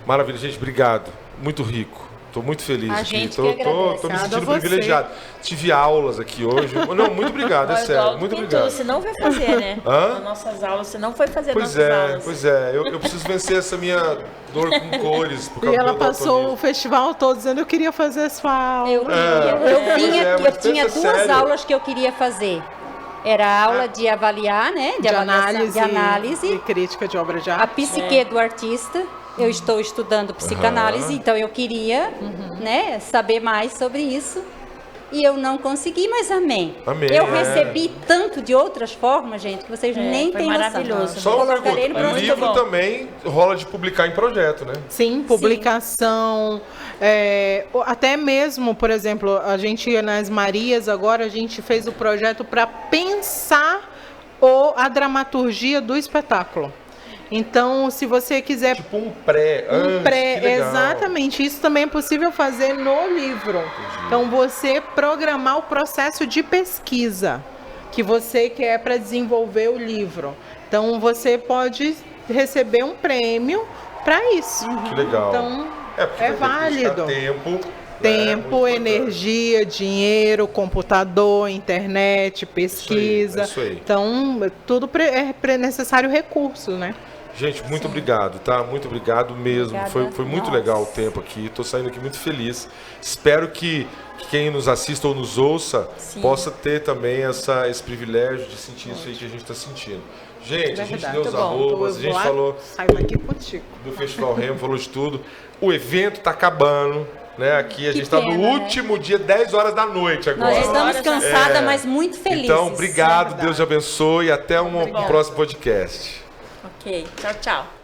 Maravilha, gente. Obrigado. Muito rico. Estou muito feliz A aqui. gente Tô que agradece. me sentindo privilegiado. Tive aulas aqui hoje. Não, muito obrigado, é sério. Muito obrigado. Você não vai fazer, né? Nas nossas aulas, você não foi fazer nossas aulas. Pois é. Eu preciso vencer essa minha dor com cores. Por causa E ela do passou o festival todo dizendo eu queria fazer essa aula. Eu tinha duas aulas que eu queria fazer. Era a aula de avaliar, né? De análise. E crítica de obra de A arte. psique do artista. Eu estou estudando psicanálise, então eu queria, né, saber mais sobre isso. E eu não consegui, mas amém. Eu recebi tanto de outras formas, gente, que vocês nem têm noção. Maravilhoso. Só uma pergunta, o livro bom. também rola de publicar em projeto, né? Sim, publicação. Até mesmo, por exemplo, a gente nas Marias agora, a gente fez o projeto para pensar a dramaturgia do espetáculo. Então, se você quiser... Tipo um pré, exatamente. Isso também é possível fazer no livro. Entendi. Então, você programar o processo de pesquisa que você quer para desenvolver o livro. Então, você pode receber um prêmio para isso. Que legal. Então, é válido. Tempo, energia, dinheiro, computador, internet, pesquisa. Isso aí. Então, tudo é necessário recurso, né? Gente, muito obrigado, tá? Muito obrigado mesmo. Foi muito legal o tempo aqui. Estou saindo aqui muito feliz. Espero que quem nos assista ou nos ouça possa ter também esse privilégio de sentir isso aí que a gente está sentindo. Gente, a gente deu os arrobas, a gente falou do Festival Rema, falou de tudo. O evento está acabando. Né? Aqui a gente está no último dia, 10 horas da noite agora. Nós estamos cansadas, mas muito felizes. Então, obrigado, Deus te abençoe e até um próximo podcast. Ok, tchau, tchau.